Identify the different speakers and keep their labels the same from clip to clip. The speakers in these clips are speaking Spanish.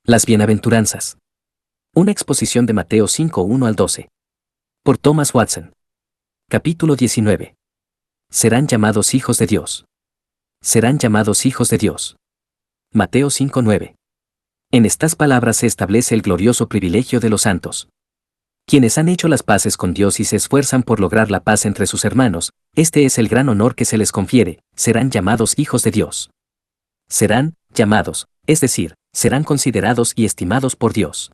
Speaker 1: Las bienaventuranzas. Una exposición de Mateo 5, 1 al 12. Por Thomas Watson. Capítulo 19. Serán llamados hijos de Dios. Serán llamados hijos de Dios. Mateo 5, 9. En estas palabras se establece el glorioso privilegio de los santos. Quienes han hecho las paces con Dios y se esfuerzan por lograr la paz entre sus hermanos, este es el gran honor que se les confiere, serán llamados hijos de Dios. Serán llamados, es decir, serán considerados y estimados por Dios.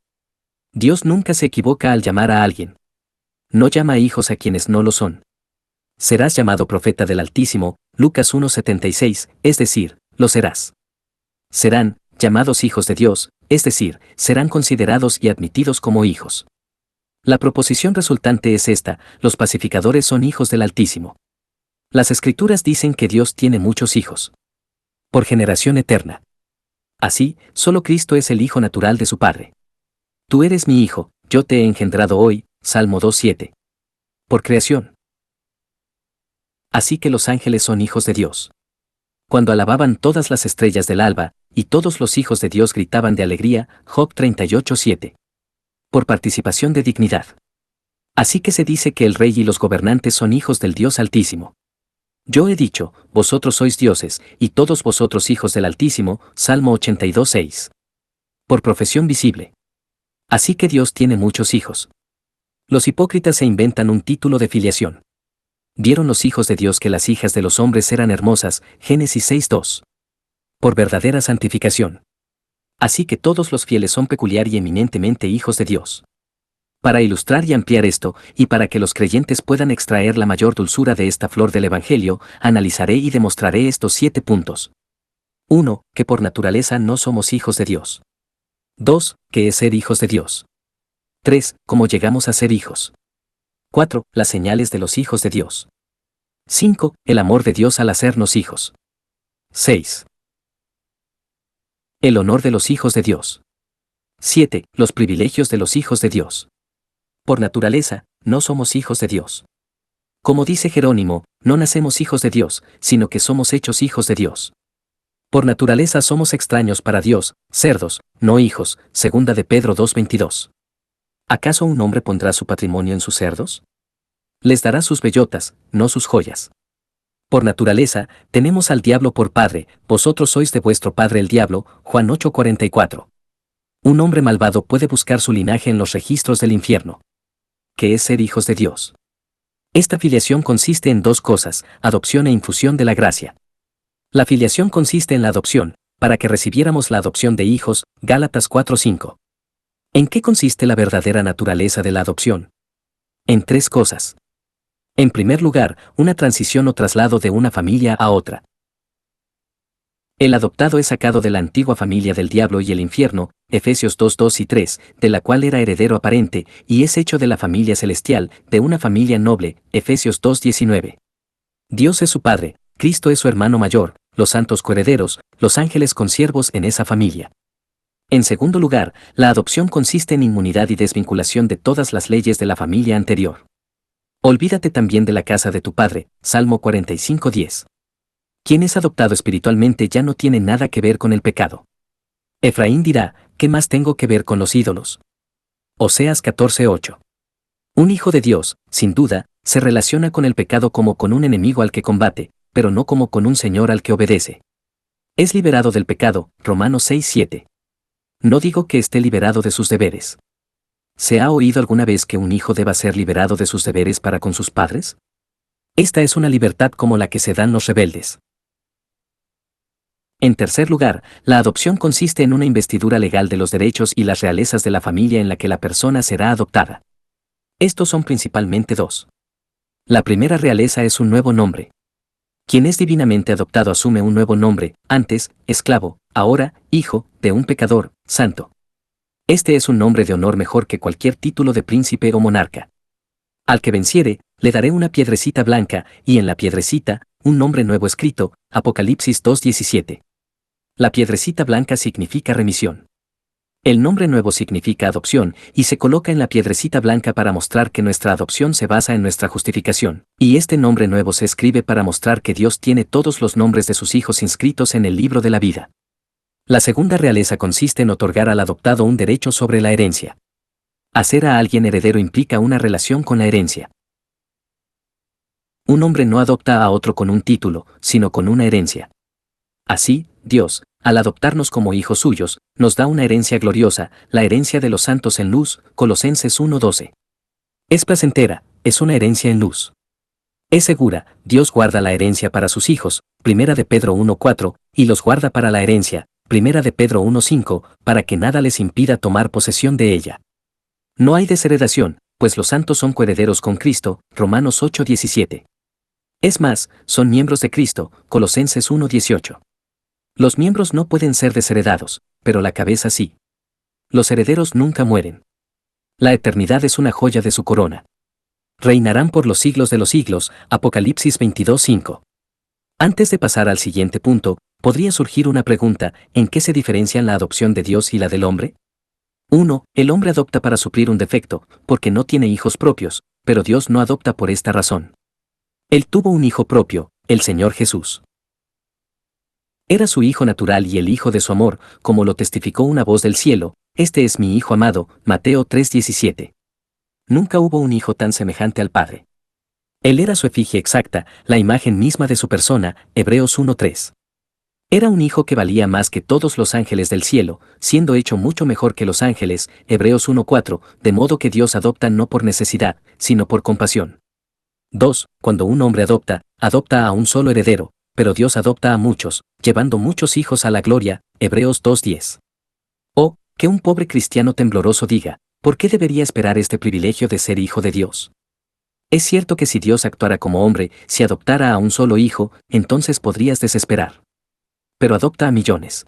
Speaker 1: Dios nunca se equivoca al llamar a alguien. No llama hijos a quienes no lo son. Serás llamado profeta del Altísimo, Lucas 1:76, es decir, lo serás. Serán llamados hijos de Dios, es decir, serán considerados y admitidos como hijos. La proposición resultante es esta: los pacificadores son hijos del Altísimo. Las Escrituras dicen que Dios tiene muchos hijos. Por generación eterna. Así, solo Cristo es el Hijo natural de su Padre. Tú eres mi Hijo, yo te he engendrado hoy, Salmo 2:7. Por creación. Así que los ángeles son hijos de Dios. Cuando alababan todas las estrellas del alba, y todos los hijos de Dios gritaban de alegría, Job 38:7. Por participación de dignidad. Así que se dice que el rey y los gobernantes son hijos del Dios Altísimo. Yo he dicho, vosotros sois dioses, y todos vosotros hijos del Altísimo, Salmo 82:6. Por profesión visible. Así que Dios tiene muchos hijos. Los hipócritas se inventan un título de filiación. Vieron los hijos de Dios que las hijas de los hombres eran hermosas, Génesis 6:2. Por verdadera santificación. Así que todos los fieles son peculiar y eminentemente hijos de Dios. Para ilustrar y ampliar esto, y para que los creyentes puedan extraer la mayor dulzura de esta flor del Evangelio, analizaré y demostraré estos 7 puntos. 1. Que por naturaleza no somos hijos de Dios. 2. ¿Qué es ser hijos de Dios? 3. ¿Cómo llegamos a ser hijos? 4. Las señales de los hijos de Dios. 5. El amor de Dios al hacernos hijos. 6. El honor de los hijos de Dios. 7. Los privilegios de los hijos de Dios. Por naturaleza, no somos hijos de Dios. Como dice Jerónimo, no nacemos hijos de Dios, sino que somos hechos hijos de Dios. Por naturaleza somos extraños para Dios, cerdos, no hijos, 2 de Pedro 2:22. ¿Acaso un hombre pondrá su patrimonio en sus cerdos? Les dará sus bellotas, no sus joyas. Por naturaleza, tenemos al diablo por padre, vosotros sois de vuestro padre el diablo, Juan 8:44. Un hombre malvado puede buscar su linaje en los registros del infierno. ¿Qué es ser hijos de Dios? Esta filiación consiste en 2 cosas, adopción e infusión de la gracia. La filiación consiste en la adopción, para que recibiéramos la adopción de hijos, Gálatas 4:5. ¿En qué consiste la verdadera naturaleza de la adopción? En 3 cosas. En primer lugar, una transición o traslado de una familia a otra. El adoptado es sacado de la antigua familia del diablo y el infierno, Efesios 2:2 y 3, de la cual era heredero aparente, y es hecho de la familia celestial, de una familia noble, Efesios 2:19. Dios es su Padre, Cristo es su hermano mayor, los santos coherederos, los ángeles consiervos en esa familia. En segundo lugar, la adopción consiste en inmunidad y desvinculación de todas las leyes de la familia anterior. Olvídate también de la casa de tu padre, Salmo 45:10. Quien es adoptado espiritualmente ya no tiene nada que ver con el pecado. Efraín dirá, ¿qué más tengo que ver con los ídolos? Oseas 14:8. Un hijo de Dios, sin duda, se relaciona con el pecado como con un enemigo al que combate, pero no como con un Señor al que obedece. Es liberado del pecado, Romanos 6:7. No digo que esté liberado de sus deberes. ¿Se ha oído alguna vez que un hijo deba ser liberado de sus deberes para con sus padres? Esta es una libertad como la que se dan los rebeldes. En tercer lugar, la adopción consiste en una investidura legal de los derechos y las realezas de la familia en la que la persona será adoptada. Estos son principalmente 2. La primera realeza es un nuevo nombre. Quien es divinamente adoptado asume un nuevo nombre, antes, esclavo, ahora, hijo, de un pecador, santo. Este es un nombre de honor mejor que cualquier título de príncipe o monarca. Al que venciere, le daré una piedrecita blanca, y en la piedrecita, un nombre nuevo escrito, Apocalipsis 2:17. La piedrecita blanca significa remisión. El nombre nuevo significa adopción, y se coloca en la piedrecita blanca para mostrar que nuestra adopción se basa en nuestra justificación, y este nombre nuevo se escribe para mostrar que Dios tiene todos los nombres de sus hijos inscritos en el libro de la vida. La segunda realeza consiste en otorgar al adoptado un derecho sobre la herencia. Hacer a alguien heredero implica una relación con la herencia. Un hombre no adopta a otro con un título, sino con una herencia. Así, Dios, al adoptarnos como hijos suyos, nos da una herencia gloriosa, la herencia de los santos en luz, Colosenses 1:12. Es placentera, es una herencia en luz. Es segura, Dios guarda la herencia para sus hijos, 1 de Pedro 1:4, y los guarda para la herencia, 1 de Pedro 1:5, para que nada les impida tomar posesión de ella. No hay desheredación, pues los santos son coherederos con Cristo, Romanos 8:17. Es más, son miembros de Cristo, Colosenses 1:18. Los miembros no pueden ser desheredados, pero la cabeza sí. Los herederos nunca mueren. La eternidad es una joya de su corona. Reinarán por los siglos de los siglos, Apocalipsis 22:5. Antes de pasar al siguiente punto, podría surgir una pregunta: ¿en qué se diferencian la adopción de Dios y la del hombre? 1. El hombre adopta para suplir un defecto, porque no tiene hijos propios, pero Dios no adopta por esta razón. Él tuvo un hijo propio, el Señor Jesús. Era su hijo natural y el hijo de su amor, como lo testificó una voz del cielo: este es mi hijo amado, Mateo 3:17. Nunca hubo un hijo tan semejante al Padre. Él era su efigie exacta, la imagen misma de su persona, Hebreos 1:3. Era un hijo que valía más que todos los ángeles del cielo, siendo hecho mucho mejor que los ángeles, Hebreos 1:4, de modo que Dios adopta no por necesidad, sino por compasión. 2. Cuando un hombre adopta a un solo heredero, pero Dios adopta a muchos, llevando muchos hijos a la gloria, Hebreos 2:10. O, que un pobre cristiano tembloroso diga: ¿por qué debería esperar este privilegio de ser hijo de Dios? Es cierto que si Dios actuara como hombre, si adoptara a un solo hijo, entonces podrías desesperar. Pero adopta a millones.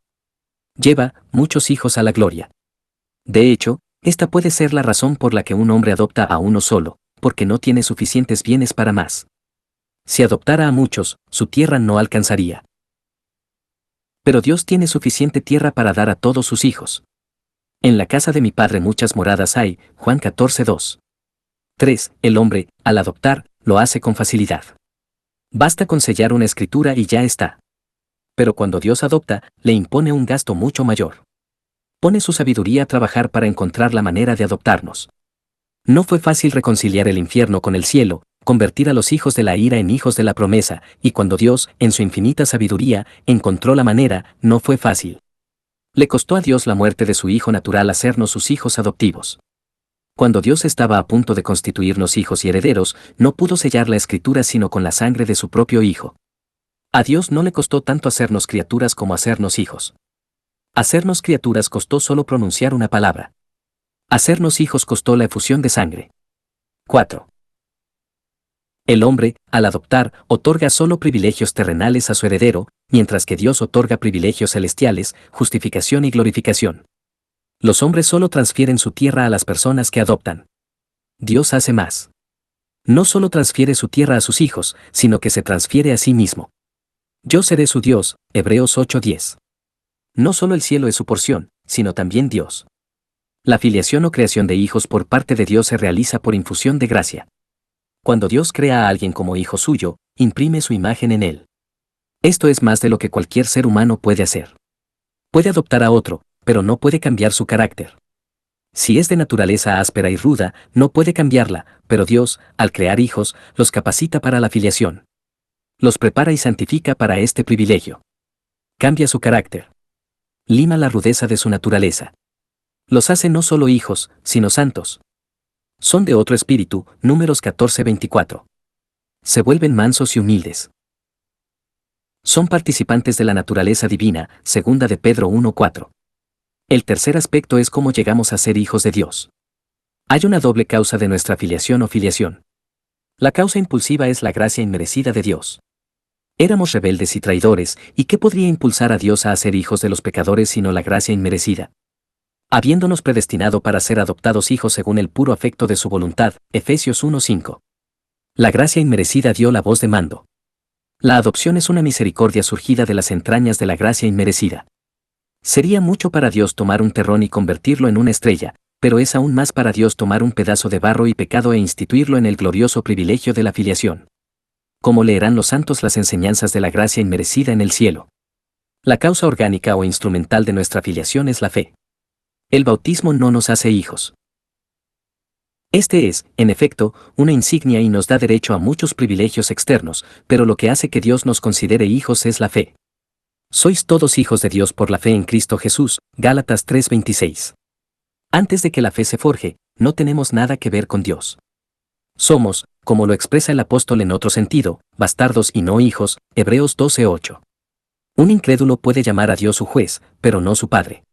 Speaker 1: Lleva muchos hijos a la gloria. De hecho, esta puede ser la razón por la que un hombre adopta a uno solo, porque no tiene suficientes bienes para más. Si adoptara a muchos, su tierra no alcanzaría. Pero Dios tiene suficiente tierra para dar a todos sus hijos. En la casa de mi Padre muchas moradas hay, Juan 14:2. 3. El hombre, al adoptar, lo hace con facilidad. Basta con sellar una escritura y ya está. Pero cuando Dios adopta, le impone un gasto mucho mayor. Pone su sabiduría a trabajar para encontrar la manera de adoptarnos. No fue fácil reconciliar el infierno con el cielo, convertir a los hijos de la ira en hijos de la promesa, y cuando Dios, en su infinita sabiduría, encontró la manera, no fue fácil. Le costó a Dios la muerte de su Hijo natural hacernos sus hijos adoptivos. Cuando Dios estaba a punto de constituirnos hijos y herederos, no pudo sellar la escritura sino con la sangre de su propio Hijo. A Dios no le costó tanto hacernos criaturas como hacernos hijos. Hacernos criaturas costó solo pronunciar una palabra. Hacernos hijos costó la efusión de sangre. 4. El hombre, al adoptar, otorga solo privilegios terrenales a su heredero, mientras que Dios otorga privilegios celestiales, justificación y glorificación. Los hombres solo transfieren su tierra a las personas que adoptan. Dios hace más. No solo transfiere su tierra a sus hijos, sino que se transfiere a sí mismo. Yo seré su Dios, Hebreos 8:10. No solo el cielo es su porción, sino también Dios. La filiación o creación de hijos por parte de Dios se realiza por infusión de gracia. Cuando Dios crea a alguien como hijo suyo, imprime su imagen en él. Esto es más de lo que cualquier ser humano puede hacer. Puede adoptar a otro, pero no puede cambiar su carácter. Si es de naturaleza áspera y ruda, no puede cambiarla, pero Dios, al crear hijos, los capacita para la filiación. Los prepara y santifica para este privilegio. Cambia su carácter. Lima la rudeza de su naturaleza. Los hace no solo hijos, sino santos. Son de otro espíritu, Números 14:24. Se vuelven mansos y humildes. Son participantes de la naturaleza divina, 2 de Pedro 1:4. El tercer aspecto es cómo llegamos a ser hijos de Dios. Hay una doble causa de nuestra filiación o filiación. La causa impulsiva es la gracia inmerecida de Dios. Éramos rebeldes y traidores, ¿y qué podría impulsar a Dios a hacer hijos de los pecadores sino la gracia inmerecida? Habiéndonos predestinado para ser adoptados hijos según el puro afecto de su voluntad, Efesios 1:5. La gracia inmerecida dio la voz de mando. La adopción es una misericordia surgida de las entrañas de la gracia inmerecida. Sería mucho para Dios tomar un terrón y convertirlo en una estrella, pero es aún más para Dios tomar un pedazo de barro y pecado e instituirlo en el glorioso privilegio de la filiación. ¿Cómo leerán los santos las enseñanzas de la gracia inmerecida en el cielo? La causa orgánica o instrumental de nuestra filiación es la fe. El bautismo no nos hace hijos. Este es, en efecto, una insignia y nos da derecho a muchos privilegios externos, pero lo que hace que Dios nos considere hijos es la fe. Sois todos hijos de Dios por la fe en Cristo Jesús, Gálatas 3:26. Antes de que la fe se forje, no tenemos nada que ver con Dios. Somos, como lo expresa el apóstol en otro sentido, bastardos y no hijos, Hebreos 12:8. Un incrédulo puede llamar a Dios su juez, pero no su padre.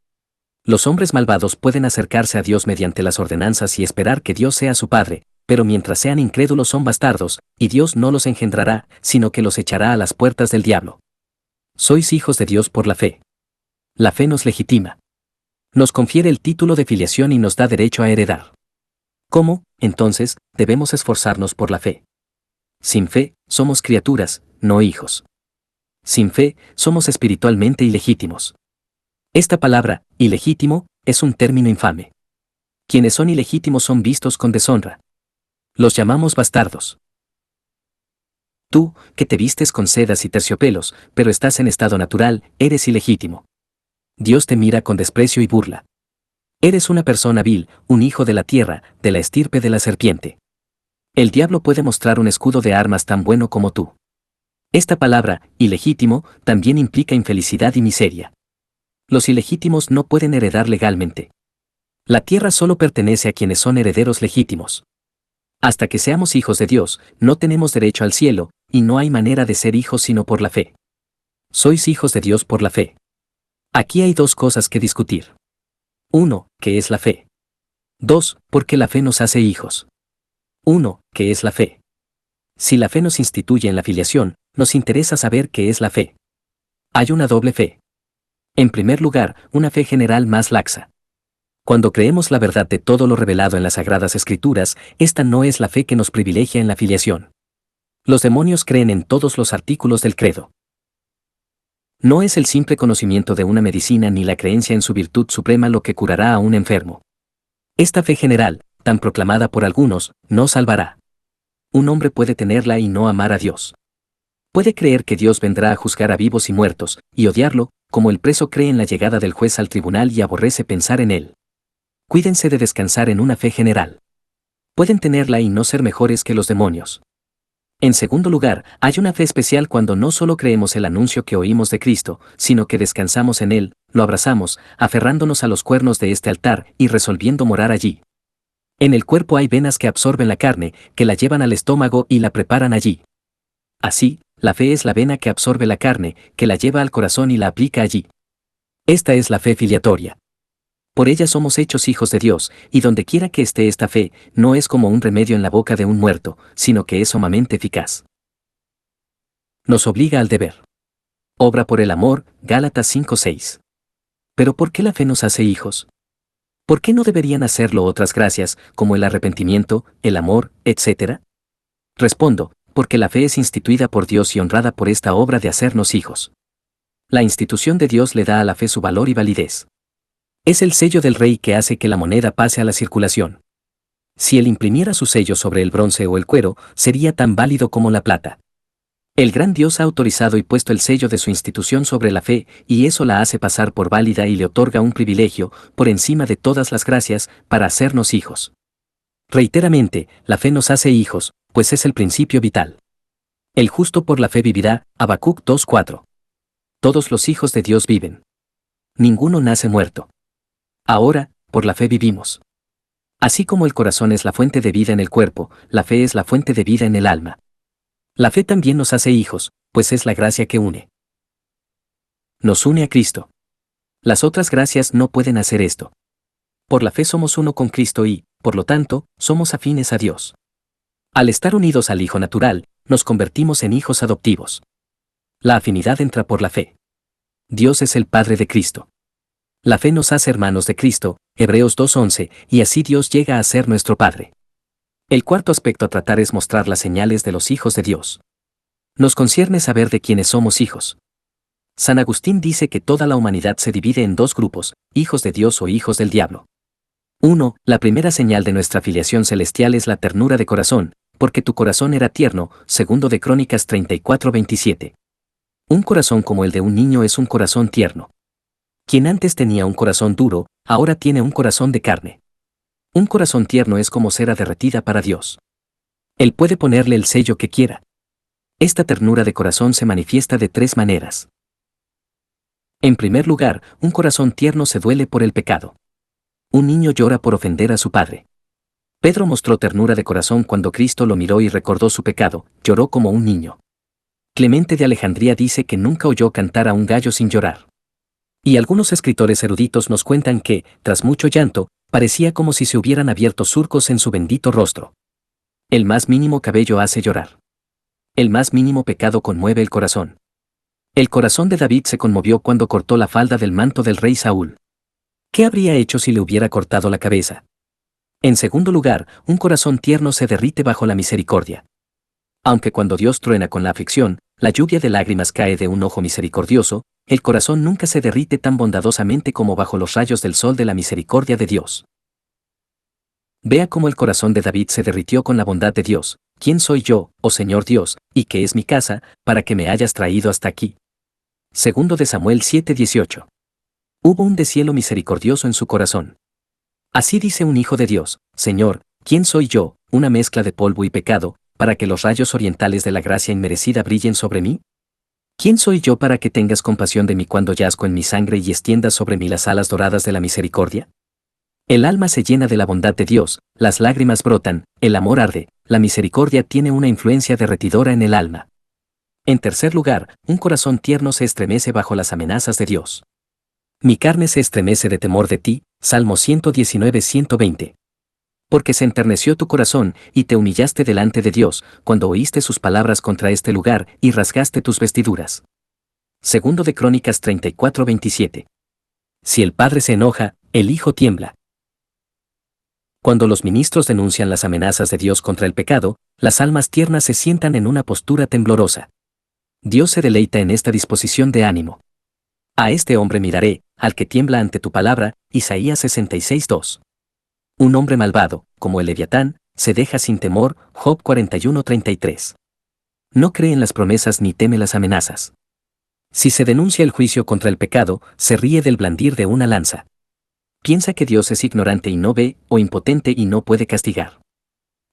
Speaker 1: Los hombres malvados pueden acercarse a Dios mediante las ordenanzas y esperar que Dios sea su padre, pero mientras sean incrédulos son bastardos, y Dios no los engendrará, sino que los echará a las puertas del diablo. Sois hijos de Dios por la fe. La fe nos legitima. Nos confiere el título de filiación y nos da derecho a heredar. ¿Cómo, entonces, debemos esforzarnos por la fe? Sin fe, somos criaturas, no hijos. Sin fe, somos espiritualmente ilegítimos. Esta palabra, ilegítimo, es un término infame. Quienes son ilegítimos son vistos con deshonra. Los llamamos bastardos. Tú, que te vistes con sedas y terciopelos, pero estás en estado natural, eres ilegítimo. Dios te mira con desprecio y burla. Eres una persona vil, un hijo de la tierra, de la estirpe de la serpiente. El diablo puede mostrar un escudo de armas tan bueno como tú. Esta palabra, ilegítimo, también implica infelicidad y miseria. Los ilegítimos no pueden heredar legalmente. La tierra solo pertenece a quienes son herederos legítimos. Hasta que seamos hijos de Dios, no tenemos derecho al cielo, y no hay manera de ser hijos sino por la fe. Sois hijos de Dios por la fe. Aquí hay dos cosas que discutir. 1. ¿Qué es la fe? 2. ¿Por qué la fe nos hace hijos? 1. ¿Qué es la fe? Si la fe nos instituye en la filiación, nos interesa saber qué es la fe. Hay una doble fe. En primer lugar, una fe general más laxa. Cuando creemos la verdad de todo lo revelado en las Sagradas Escrituras, esta no es la fe que nos privilegia en la filiación. Los demonios creen en todos los artículos del credo. No es el simple conocimiento de una medicina ni la creencia en su virtud suprema lo que curará a un enfermo. Esta fe general, tan proclamada por algunos, no salvará. Un hombre puede tenerla y no amar a Dios. Puede creer que Dios vendrá a juzgar a vivos y muertos, y odiarlo, como el preso cree en la llegada del juez al tribunal y aborrece pensar en él. Cuídense de descansar en una fe general. Pueden tenerla y no ser mejores que los demonios. En segundo lugar, hay una fe especial cuando no solo creemos el anuncio que oímos de Cristo, sino que descansamos en Él, lo abrazamos, aferrándonos a los cuernos de este altar y resolviendo morar allí. En el cuerpo hay venas que absorben la carne, que la llevan al estómago y la preparan allí. Así, la fe es la vena que absorbe la carne, que la lleva al corazón y la aplica allí. Esta es la fe filiatoria. Por ella somos hechos hijos de Dios, y donde quiera que esté esta fe, no es como un remedio en la boca de un muerto, sino que es sumamente eficaz. Nos obliga al deber. Obra por el amor, Gálatas 5:6. ¿Pero por qué la fe nos hace hijos? ¿Por qué no deberían hacerlo otras gracias, como el arrepentimiento, el amor, etc.? Respondo, porque la fe es instituida por Dios y honrada por esta obra de hacernos hijos. La institución de Dios le da a la fe su valor y validez. Es el sello del rey que hace que la moneda pase a la circulación. Si él imprimiera su sello sobre el bronce o el cuero, sería tan válido como la plata. El gran Dios ha autorizado y puesto el sello de su institución sobre la fe, y eso la hace pasar por válida y le otorga un privilegio, por encima de todas las gracias, para hacernos hijos. Reiteramente, la fe nos hace hijos, pues es el principio vital. El justo por la fe vivirá, Habacuc 2:4. Todos los hijos de Dios viven. Ninguno nace muerto. Ahora, por la fe vivimos. Así como el corazón es la fuente de vida en el cuerpo, la fe es la fuente de vida en el alma. La fe también nos hace hijos, pues es la gracia que une. Nos une a Cristo. Las otras gracias no pueden hacer esto. Por la fe somos uno con Cristo y, por lo tanto, somos afines a Dios. Al estar unidos al Hijo natural, nos convertimos en hijos adoptivos. La afinidad entra por la fe. Dios es el Padre de Cristo. La fe nos hace hermanos de Cristo, Hebreos 2:11, y así Dios llega a ser nuestro Padre. El cuarto aspecto a tratar es mostrar las señales de los hijos de Dios. Nos concierne saber de quiénes somos hijos. San Agustín dice que toda la humanidad se divide en dos grupos, hijos de Dios o hijos del diablo. 1. La primera señal de nuestra filiación celestial es la ternura de corazón, porque tu corazón era tierno, segundo de Crónicas 34:27. Un corazón como el de un niño es un corazón tierno. Quien antes tenía un corazón duro, ahora tiene un corazón de carne. Un corazón tierno es como cera derretida para Dios. Él puede ponerle el sello que quiera. Esta ternura de corazón se manifiesta de tres maneras. En primer lugar, un corazón tierno se duele por el pecado. Un niño llora por ofender a su padre. Pedro mostró ternura de corazón cuando Cristo lo miró y recordó su pecado, lloró como un niño. Clemente de Alejandría dice que nunca oyó cantar a un gallo sin llorar. Y algunos escritores eruditos nos cuentan que, tras mucho llanto, parecía como si se hubieran abierto surcos en su bendito rostro. El más mínimo cabello hace llorar. El más mínimo pecado conmueve el corazón. El corazón de David se conmovió cuando cortó la falda del manto del rey Saúl. ¿Qué habría hecho si le hubiera cortado la cabeza? En segundo lugar, un corazón tierno se derrite bajo la misericordia. Aunque cuando Dios truena con la aflicción, la lluvia de lágrimas cae de un ojo misericordioso, el corazón nunca se derrite tan bondadosamente como bajo los rayos del sol de la misericordia de Dios. Vea cómo el corazón de David se derritió con la bondad de Dios. ¿Quién soy yo, oh Señor Dios, y qué es mi casa, para que me hayas traído hasta aquí? Segundo de Samuel 7:18. Hubo un deshielo misericordioso en su corazón. Así dice un hijo de Dios: Señor, ¿quién soy yo, una mezcla de polvo y pecado, para que los rayos orientales de la gracia inmerecida brillen sobre mí? ¿Quién soy yo para que tengas compasión de mí cuando yazco en mi sangre y extiendas sobre mí las alas doradas de la misericordia? El alma se llena de la bondad de Dios, las lágrimas brotan, el amor arde, la misericordia tiene una influencia derretidora en el alma. En tercer lugar, un corazón tierno se estremece bajo las amenazas de Dios. Mi carne se estremece de temor de ti, Salmo 119:120. Porque se enterneció tu corazón, y te humillaste delante de Dios, cuando oíste sus palabras contra este lugar, y rasgaste tus vestiduras. Segundo de Crónicas 34:27. Si el padre se enoja, el hijo tiembla. Cuando los ministros denuncian las amenazas de Dios contra el pecado, las almas tiernas se sientan en una postura temblorosa. Dios se deleita en esta disposición de ánimo. A este hombre miraré, al que tiembla ante tu palabra, Isaías 66:2. Un hombre malvado, como el Leviatán, se deja sin temor, Job 41:33. No cree en las promesas ni teme las amenazas. Si se denuncia el juicio contra el pecado, se ríe del blandir de una lanza. Piensa que Dios es ignorante y no ve, o impotente y no puede castigar.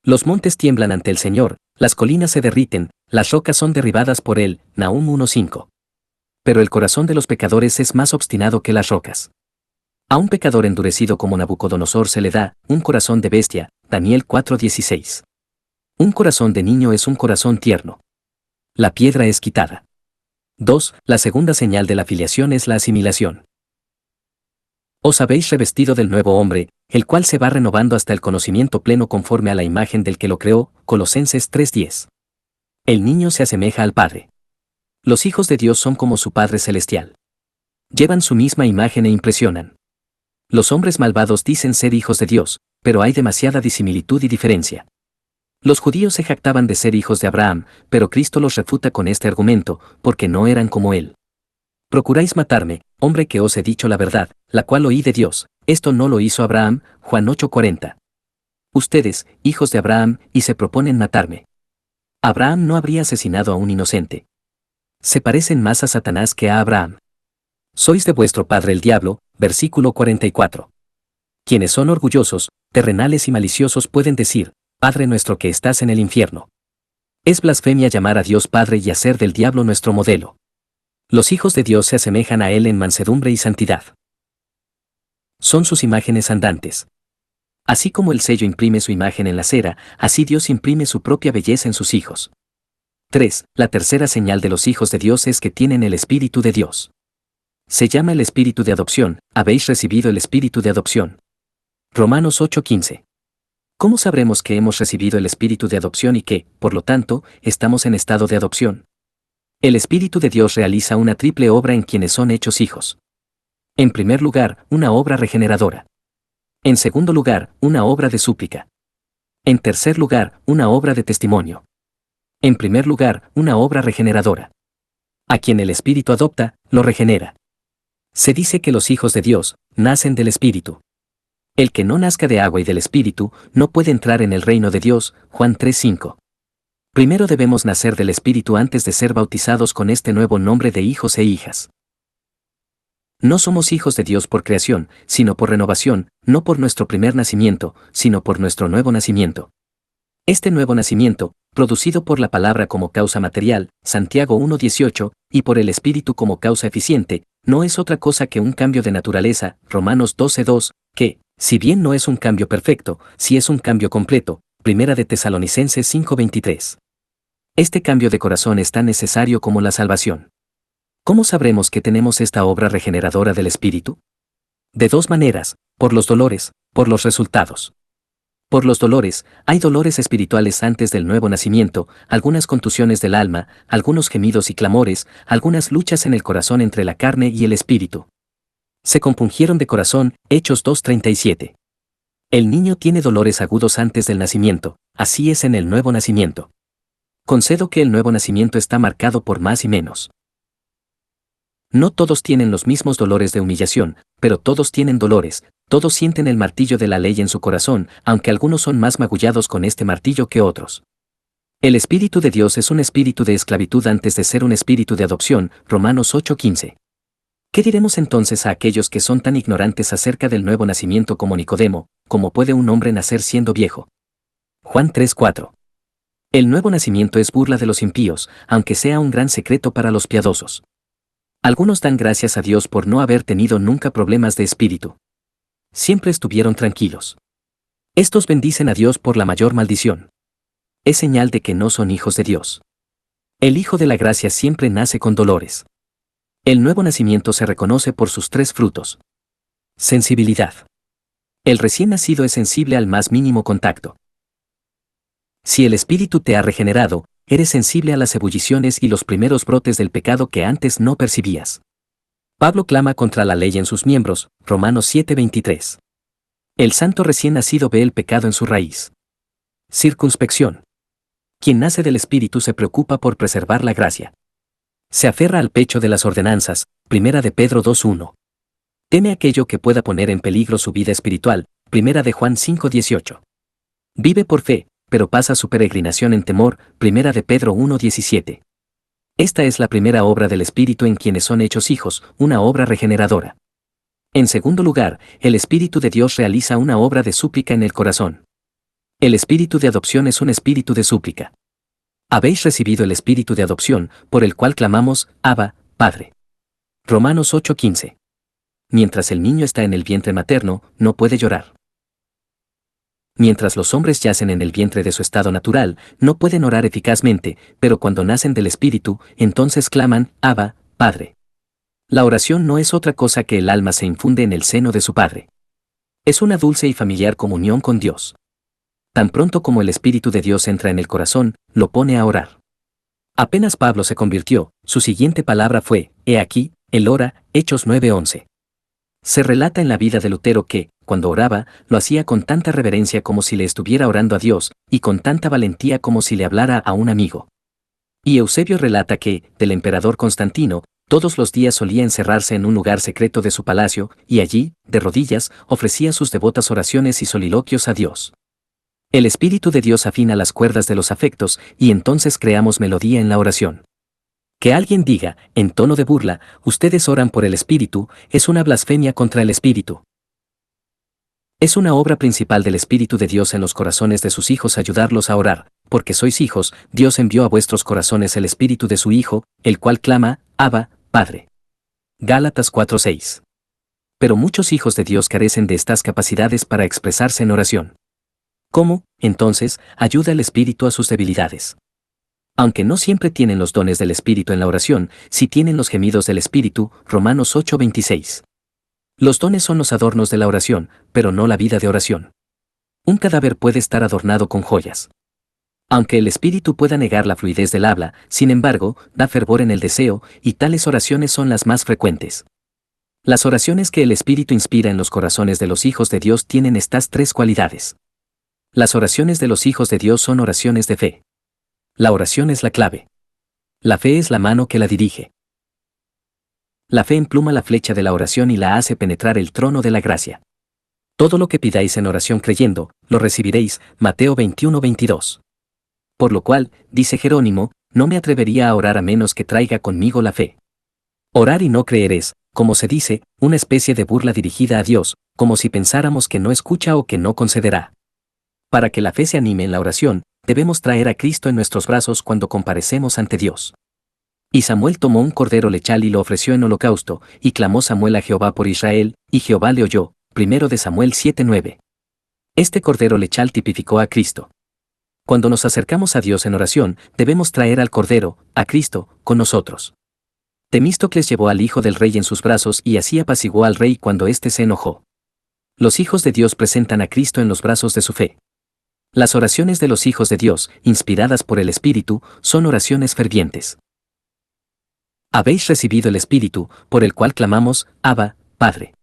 Speaker 1: Los montes tiemblan ante el Señor, las colinas se derriten, las rocas son derribadas por él, Nahum 1:5. Pero el corazón de los pecadores es más obstinado que las rocas. A un pecador endurecido como Nabucodonosor se le da un corazón de bestia, Daniel 4:16. Un corazón de niño es un corazón tierno. La piedra es quitada. 2. La segunda señal de la filiación es la asimilación. Os habéis revestido del nuevo hombre, el cual se va renovando hasta el conocimiento pleno conforme a la imagen del que lo creó, Colosenses 3:10. El niño se asemeja al Padre. Los hijos de Dios son como su Padre Celestial. Llevan su misma imagen e impresionan. Los hombres malvados dicen ser hijos de Dios, pero hay demasiada disimilitud y diferencia. Los judíos se jactaban de ser hijos de Abraham, pero Cristo los refuta con este argumento, porque no eran como él. Procuráis matarme, hombre que os he dicho la verdad, la cual oí de Dios, esto no lo hizo Abraham, Juan 8:40. Ustedes, hijos de Abraham, y se proponen matarme. Abraham no habría asesinado a un inocente. Se parecen más a Satanás que a Abraham. Sois de vuestro padre el diablo, versículo 44. Quienes son orgullosos, terrenales y maliciosos pueden decir: Padre nuestro que estás en el infierno. Es blasfemia llamar a Dios Padre y hacer del diablo nuestro modelo. Los hijos de Dios se asemejan a Él en mansedumbre y santidad. Son sus imágenes andantes. Así como el sello imprime su imagen en la cera, así Dios imprime su propia belleza en sus hijos. 3. La tercera señal de los hijos de Dios es que tienen el Espíritu de Dios. Se llama el Espíritu de adopción, habéis recibido el Espíritu de adopción. Romanos 8:15. ¿Cómo sabremos que hemos recibido el Espíritu de adopción y que, por lo tanto, estamos en estado de adopción? El Espíritu de Dios realiza una triple obra en quienes son hechos hijos. En primer lugar, una obra regeneradora. En segundo lugar, una obra de súplica. En tercer lugar, una obra de testimonio. En primer lugar, una obra regeneradora. A quien el Espíritu adopta, lo regenera. Se dice que los hijos de Dios nacen del Espíritu. El que no nazca de agua y del Espíritu no puede entrar en el reino de Dios, Juan 3:5. Primero debemos nacer del Espíritu antes de ser bautizados con este nuevo nombre de hijos e hijas. No somos hijos de Dios por creación, sino por renovación, no por nuestro primer nacimiento, sino por nuestro nuevo nacimiento. Este nuevo nacimiento, producido por la palabra como causa material, Santiago 1:18, y por el Espíritu como causa eficiente, no es otra cosa que un cambio de naturaleza, Romanos 12:2, que, si bien no es un cambio perfecto, sí es un cambio completo, Primera de Tesalonicenses 5:23. Este cambio de corazón es tan necesario como la salvación. ¿Cómo sabremos que tenemos esta obra regeneradora del Espíritu? De dos maneras, por los dolores, por los resultados. Por los dolores, hay dolores espirituales antes del nuevo nacimiento, algunas contusiones del alma, algunos gemidos y clamores, algunas luchas en el corazón entre la carne y el espíritu. Se compungieron de corazón, Hechos 2:37. El niño tiene dolores agudos antes del nacimiento, así es en el nuevo nacimiento. Concedo que el nuevo nacimiento está marcado por más y menos. No todos tienen los mismos dolores de humillación, pero todos tienen dolores, todos sienten el martillo de la ley en su corazón, aunque algunos son más magullados con este martillo que otros. El Espíritu de Dios es un espíritu de esclavitud antes de ser un espíritu de adopción, Romanos 8:15. ¿Qué diremos entonces a aquellos que son tan ignorantes acerca del nuevo nacimiento como Nicodemo? ¿Cómo puede un hombre nacer siendo viejo? Juan 3:4. El nuevo nacimiento es burla de los impíos, aunque sea un gran secreto para los piadosos. Algunos dan gracias a Dios por no haber tenido nunca problemas de espíritu. Siempre estuvieron tranquilos. Estos bendicen a Dios por la mayor maldición. Es señal de que no son hijos de Dios. El Hijo de la Gracia siempre nace con dolores. El nuevo nacimiento se reconoce por sus tres frutos. Sensibilidad. El recién nacido es sensible al más mínimo contacto. Si el Espíritu te ha regenerado, eres sensible a las ebulliciones y los primeros brotes del pecado que antes no percibías. Pablo clama contra la ley en sus miembros, Romanos 7:23. El santo recién nacido ve el pecado en su raíz. Circunspección. Quien nace del Espíritu se preocupa por preservar la gracia. Se aferra al pecho de las ordenanzas, Primera de Pedro 2:1. Teme aquello que pueda poner en peligro su vida espiritual, Primera de Juan 5:18. Vive por fe, pero pasa su peregrinación en temor, Primera de Pedro 1:17. Esta es la primera obra del Espíritu en quienes son hechos hijos, una obra regeneradora. En segundo lugar, el Espíritu de Dios realiza una obra de súplica en el corazón. El Espíritu de adopción es un espíritu de súplica. Habéis recibido el Espíritu de adopción, por el cual clamamos, Abba, Padre. Romanos 8:15. Mientras el niño está en el vientre materno, no puede llorar. Mientras los hombres yacen en el vientre de su estado natural, no pueden orar eficazmente, pero cuando nacen del Espíritu, entonces claman, Abba, Padre. La oración no es otra cosa que el alma se infunde en el seno de su Padre. Es una dulce y familiar comunión con Dios. Tan pronto como el Espíritu de Dios entra en el corazón, lo pone a orar. Apenas Pablo se convirtió, su siguiente palabra fue, he aquí, él ora, Hechos 9:11. Se relata en la vida de Lutero que, cuando oraba, lo hacía con tanta reverencia como si le estuviera orando a Dios, y con tanta valentía como si le hablara a un amigo. Y Eusebio relata que, del emperador Constantino, todos los días solía encerrarse en un lugar secreto de su palacio, y allí, de rodillas, ofrecía sus devotas oraciones y soliloquios a Dios. El Espíritu de Dios afina las cuerdas de los afectos, y entonces creamos melodía en la oración. Que alguien diga, en tono de burla, ustedes oran por el Espíritu, es una blasfemia contra el Espíritu. Es una obra principal del Espíritu de Dios en los corazones de sus hijos ayudarlos a orar, porque sois hijos, Dios envió a vuestros corazones el Espíritu de su Hijo, el cual clama, Abba, Padre. Gálatas 4:6. Pero muchos hijos de Dios carecen de estas capacidades para expresarse en oración. ¿Cómo, entonces, ayuda el Espíritu a sus debilidades? Aunque no siempre tienen los dones del Espíritu en la oración, sí tienen los gemidos del Espíritu, Romanos 8:26. Los dones son los adornos de la oración, pero no la vida de oración. Un cadáver puede estar adornado con joyas. Aunque el Espíritu pueda negar la fluidez del habla, sin embargo, da fervor en el deseo, y tales oraciones son las más frecuentes. Las oraciones que el Espíritu inspira en los corazones de los hijos de Dios tienen estas tres cualidades. Las oraciones de los hijos de Dios son oraciones de fe. La oración es la clave. La fe es la mano que la dirige. La fe empluma la flecha de la oración y la hace penetrar el trono de la gracia. Todo lo que pidáis en oración creyendo, lo recibiréis, Mateo 21:22. Por lo cual, dice Jerónimo, no me atrevería a orar a menos que traiga conmigo la fe. Orar y no creer es, como se dice, una especie de burla dirigida a Dios, como si pensáramos que no escucha o que no concederá. Para que la fe se anime en la oración, debemos traer a Cristo en nuestros brazos cuando comparecemos ante Dios. Y Samuel tomó un cordero lechal y lo ofreció en holocausto, y clamó Samuel a Jehová por Israel, y Jehová le oyó. 1 de Samuel 7:9. Este cordero lechal tipificó a Cristo. Cuando nos acercamos a Dios en oración, debemos traer al cordero, a Cristo, con nosotros. Temístocles llevó al hijo del rey en sus brazos y así apaciguó al rey cuando éste se enojó. Los hijos de Dios presentan a Cristo en los brazos de su fe. Las oraciones de los hijos de Dios, inspiradas por el Espíritu, son oraciones fervientes. Habéis recibido el Espíritu, por el cual clamamos, Abba, Padre.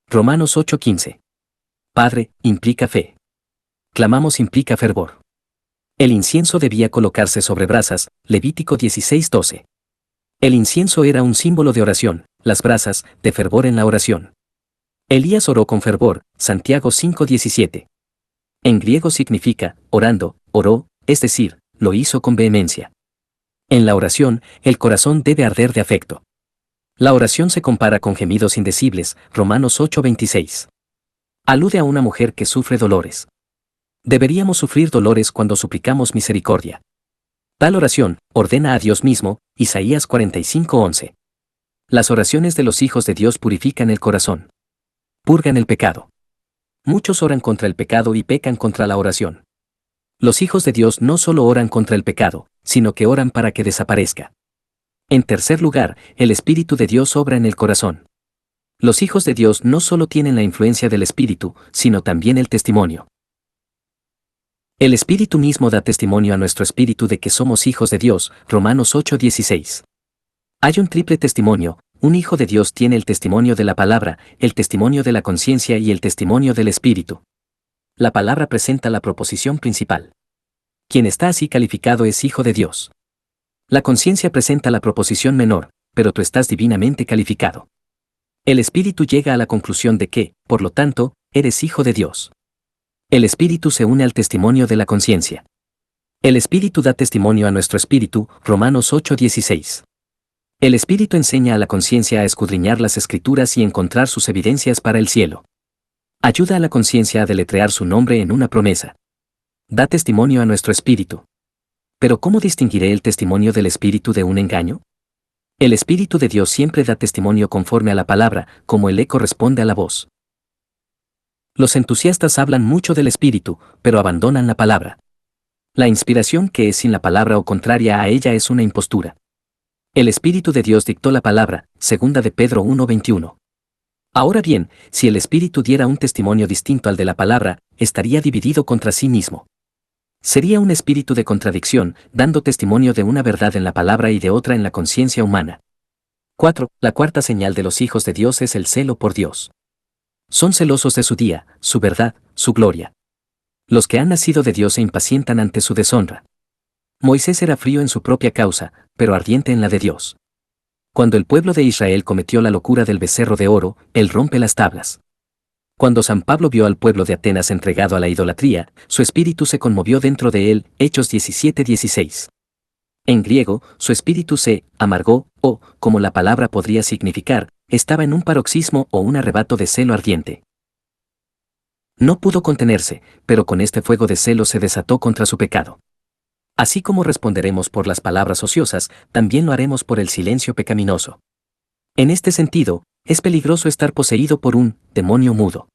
Speaker 1: Romanos 8:15. Padre, implica fe. Clamamos implica fervor. El incienso debía colocarse sobre brasas, Levítico 16:12. El incienso era un símbolo de oración, las brasas, de fervor en la oración. Elías oró con fervor, Santiago 5:17. En griego significa, orando, oró, es decir, lo hizo con vehemencia. En la oración, el corazón debe arder de afecto. La oración se compara con gemidos indecibles, Romanos 8:26. Alude a una mujer que sufre dolores. Deberíamos sufrir dolores cuando suplicamos misericordia. Tal oración ordena a Dios mismo, Isaías 45:11. Las oraciones de los hijos de Dios purifican el corazón. Purgan el pecado. Muchos oran contra el pecado y pecan contra la oración. Los hijos de Dios no solo oran contra el pecado, sino que oran para que desaparezca. En tercer lugar, el Espíritu de Dios obra en el corazón. Los hijos de Dios no solo tienen la influencia del Espíritu, sino también el testimonio. El Espíritu mismo da testimonio a nuestro espíritu de que somos hijos de Dios, Romanos 8:16. Hay un triple testimonio, un hijo de Dios tiene el testimonio de la palabra, el testimonio de la conciencia y el testimonio del Espíritu. La palabra presenta la proposición principal. Quien está así calificado es hijo de Dios. La conciencia presenta la proposición menor, pero tú estás divinamente calificado. El Espíritu llega a la conclusión de que, por lo tanto, eres hijo de Dios. El Espíritu se une al testimonio de la conciencia. El Espíritu da testimonio a nuestro espíritu, Romanos 8:16. El Espíritu enseña a la conciencia a escudriñar las Escrituras y encontrar sus evidencias para el cielo. Ayuda a la conciencia a deletrear su nombre en una promesa. Da testimonio a nuestro espíritu. Pero ¿cómo distinguiré el testimonio del Espíritu de un engaño? El Espíritu de Dios siempre da testimonio conforme a la palabra, como el eco responde a la voz. Los entusiastas hablan mucho del Espíritu, pero abandonan la palabra. La inspiración que es sin la palabra o contraria a ella es una impostura. El Espíritu de Dios dictó la palabra, 2 de Pedro 1:21. Ahora bien, si el Espíritu diera un testimonio distinto al de la palabra, estaría dividido contra sí mismo. Sería un espíritu de contradicción, dando testimonio de una verdad en la palabra y de otra en la conciencia humana. 4. La cuarta señal de los hijos de Dios es el celo por Dios. Son celosos de su día, su verdad, su gloria. Los que han nacido de Dios se impacientan ante su deshonra. Moisés era frío en su propia causa, pero ardiente en la de Dios. Cuando el pueblo de Israel cometió la locura del becerro de oro, él rompe las tablas. Cuando San Pablo vio al pueblo de Atenas entregado a la idolatría, su espíritu se conmovió dentro de él, Hechos 17:16. En griego, su espíritu se amargó, o, como la palabra podría significar, estaba en un paroxismo o un arrebato de celo ardiente. No pudo contenerse, pero con este fuego de celo se desató contra su pecado. Así como responderemos por las palabras ociosas, también lo haremos por el silencio pecaminoso. En este sentido, es peligroso estar poseído por un demonio mudo.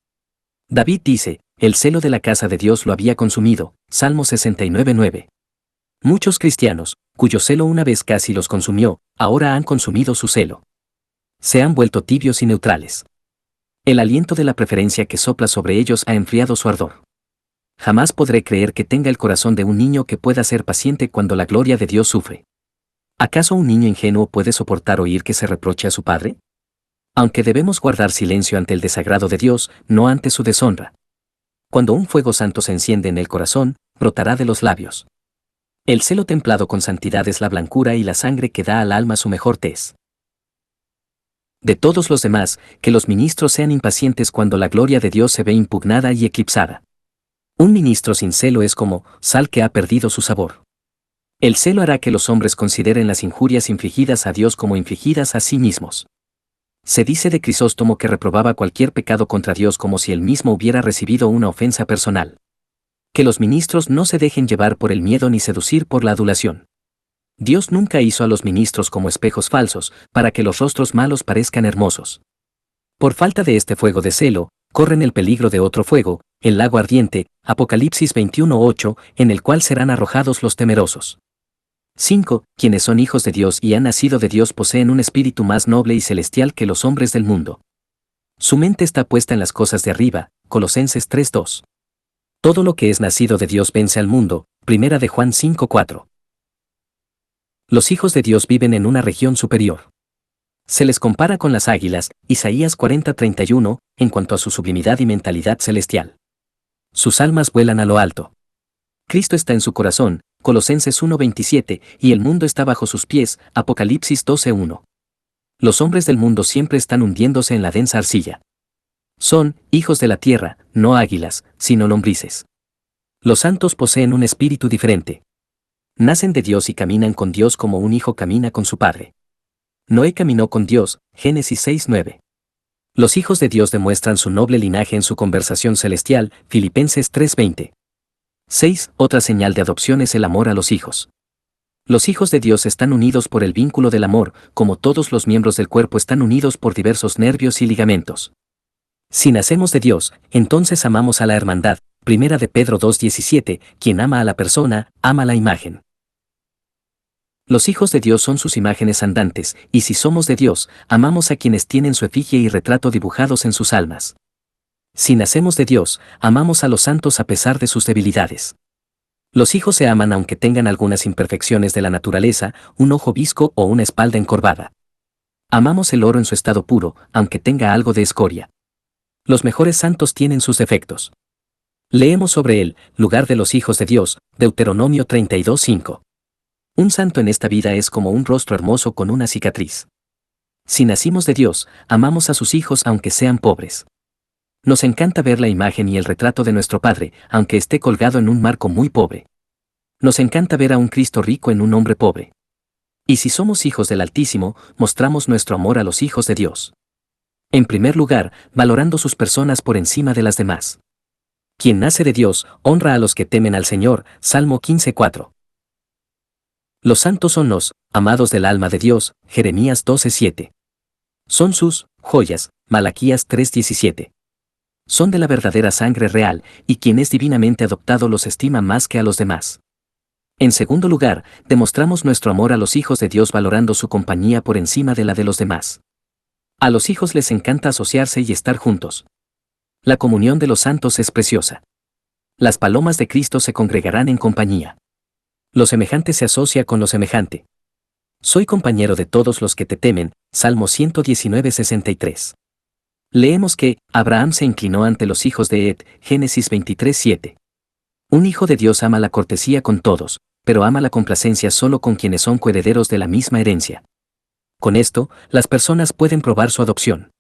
Speaker 1: David dice, el celo de la casa de Dios lo había consumido, Salmo 69:9. Muchos cristianos, cuyo celo una vez casi los consumió, ahora han consumido su celo. Se han vuelto tibios y neutrales. El aliento de la preferencia que sopla sobre ellos ha enfriado su ardor. Jamás podré creer que tenga el corazón de un niño que pueda ser paciente cuando la gloria de Dios sufre. ¿Acaso un niño ingenuo puede soportar oír que se reproche a su padre? Aunque debemos guardar silencio ante el desagrado de Dios, no ante su deshonra. Cuando un fuego santo se enciende en el corazón, brotará de los labios. El celo templado con santidad es la blancura y la sangre que da al alma su mejor tez. De todos los demás, que los ministros sean impacientes cuando la gloria de Dios se ve impugnada y eclipsada. Un ministro sin celo es como sal que ha perdido su sabor. El celo hará que los hombres consideren las injurias infligidas a Dios como infligidas a sí mismos. Se dice de Crisóstomo que reprobaba cualquier pecado contra Dios como si él mismo hubiera recibido una ofensa personal. Que los ministros no se dejen llevar por el miedo ni seducir por la adulación. Dios nunca hizo a los ministros como espejos falsos, para que los rostros malos parezcan hermosos. Por falta de este fuego de celo, corren el peligro de otro fuego, el lago ardiente, Apocalipsis 21:8, en el cual serán arrojados los temerosos. 5. Quienes son hijos de Dios y han nacido de Dios poseen un espíritu más noble y celestial que los hombres del mundo. Su mente está puesta en las cosas de arriba, Colosenses 3:2. Todo lo que es nacido de Dios vence al mundo, Primera de Juan 5:4. Los hijos de Dios viven en una región superior. Se les compara con las águilas, Isaías 40:31, en cuanto a su sublimidad y mentalidad celestial. Sus almas vuelan a lo alto. Cristo está en su corazón, Colosenses 1:27, y el mundo está bajo sus pies, Apocalipsis 12:1. Los hombres del mundo siempre están hundiéndose en la densa arcilla. Son hijos de la tierra, no águilas, sino lombrices. Los santos poseen un espíritu diferente. Nacen de Dios y caminan con Dios como un hijo camina con su padre. Noé caminó con Dios, Génesis 6:9. Los hijos de Dios demuestran su noble linaje en su conversación celestial, Filipenses 3:20. 6. Otra señal de adopción es el amor a los hijos. Los hijos de Dios están unidos por el vínculo del amor, como todos los miembros del cuerpo están unidos por diversos nervios y ligamentos. Si nacemos de Dios, entonces amamos a la hermandad, Primera de Pedro 2:17, quien ama a la persona, ama la imagen. Los hijos de Dios son sus imágenes andantes, y si somos de Dios, amamos a quienes tienen su efigie y retrato dibujados en sus almas. Si nacemos de Dios, amamos a los santos a pesar de sus debilidades. Los hijos se aman aunque tengan algunas imperfecciones de la naturaleza, un ojo visco o una espalda encorvada. Amamos el oro en su estado puro, aunque tenga algo de escoria. Los mejores santos tienen sus defectos. Leemos sobre el lugar de los hijos de Dios, Deuteronomio 32:5. Un santo en esta vida es como un rostro hermoso con una cicatriz. Si nacimos de Dios, amamos a sus hijos aunque sean pobres. Nos encanta ver la imagen y el retrato de nuestro Padre, aunque esté colgado en un marco muy pobre. Nos encanta ver a un Cristo rico en un hombre pobre. Y si somos hijos del Altísimo, mostramos nuestro amor a los hijos de Dios. En primer lugar, valorando sus personas por encima de las demás. Quien nace de Dios, honra a los que temen al Señor, Salmo 15:4. Los santos son los amados del alma de Dios, Jeremías 12:7. Son sus joyas, Malaquías 3:17. Son de la verdadera sangre real, y quien es divinamente adoptado los estima más que a los demás. En segundo lugar, demostramos nuestro amor a los hijos de Dios valorando su compañía por encima de la de los demás. A los hijos les encanta asociarse y estar juntos. La comunión de los santos es preciosa. Las palomas de Cristo se congregarán en compañía. Lo semejante se asocia con lo semejante. Soy compañero de todos los que te temen, Salmo 119:63. Leemos que Abraham se inclinó ante los hijos de Het, Génesis 23:7. Un hijo de Dios ama la cortesía con todos, pero ama la complacencia solo con quienes son coherederos de la misma herencia. Con esto, las personas pueden probar su adopción.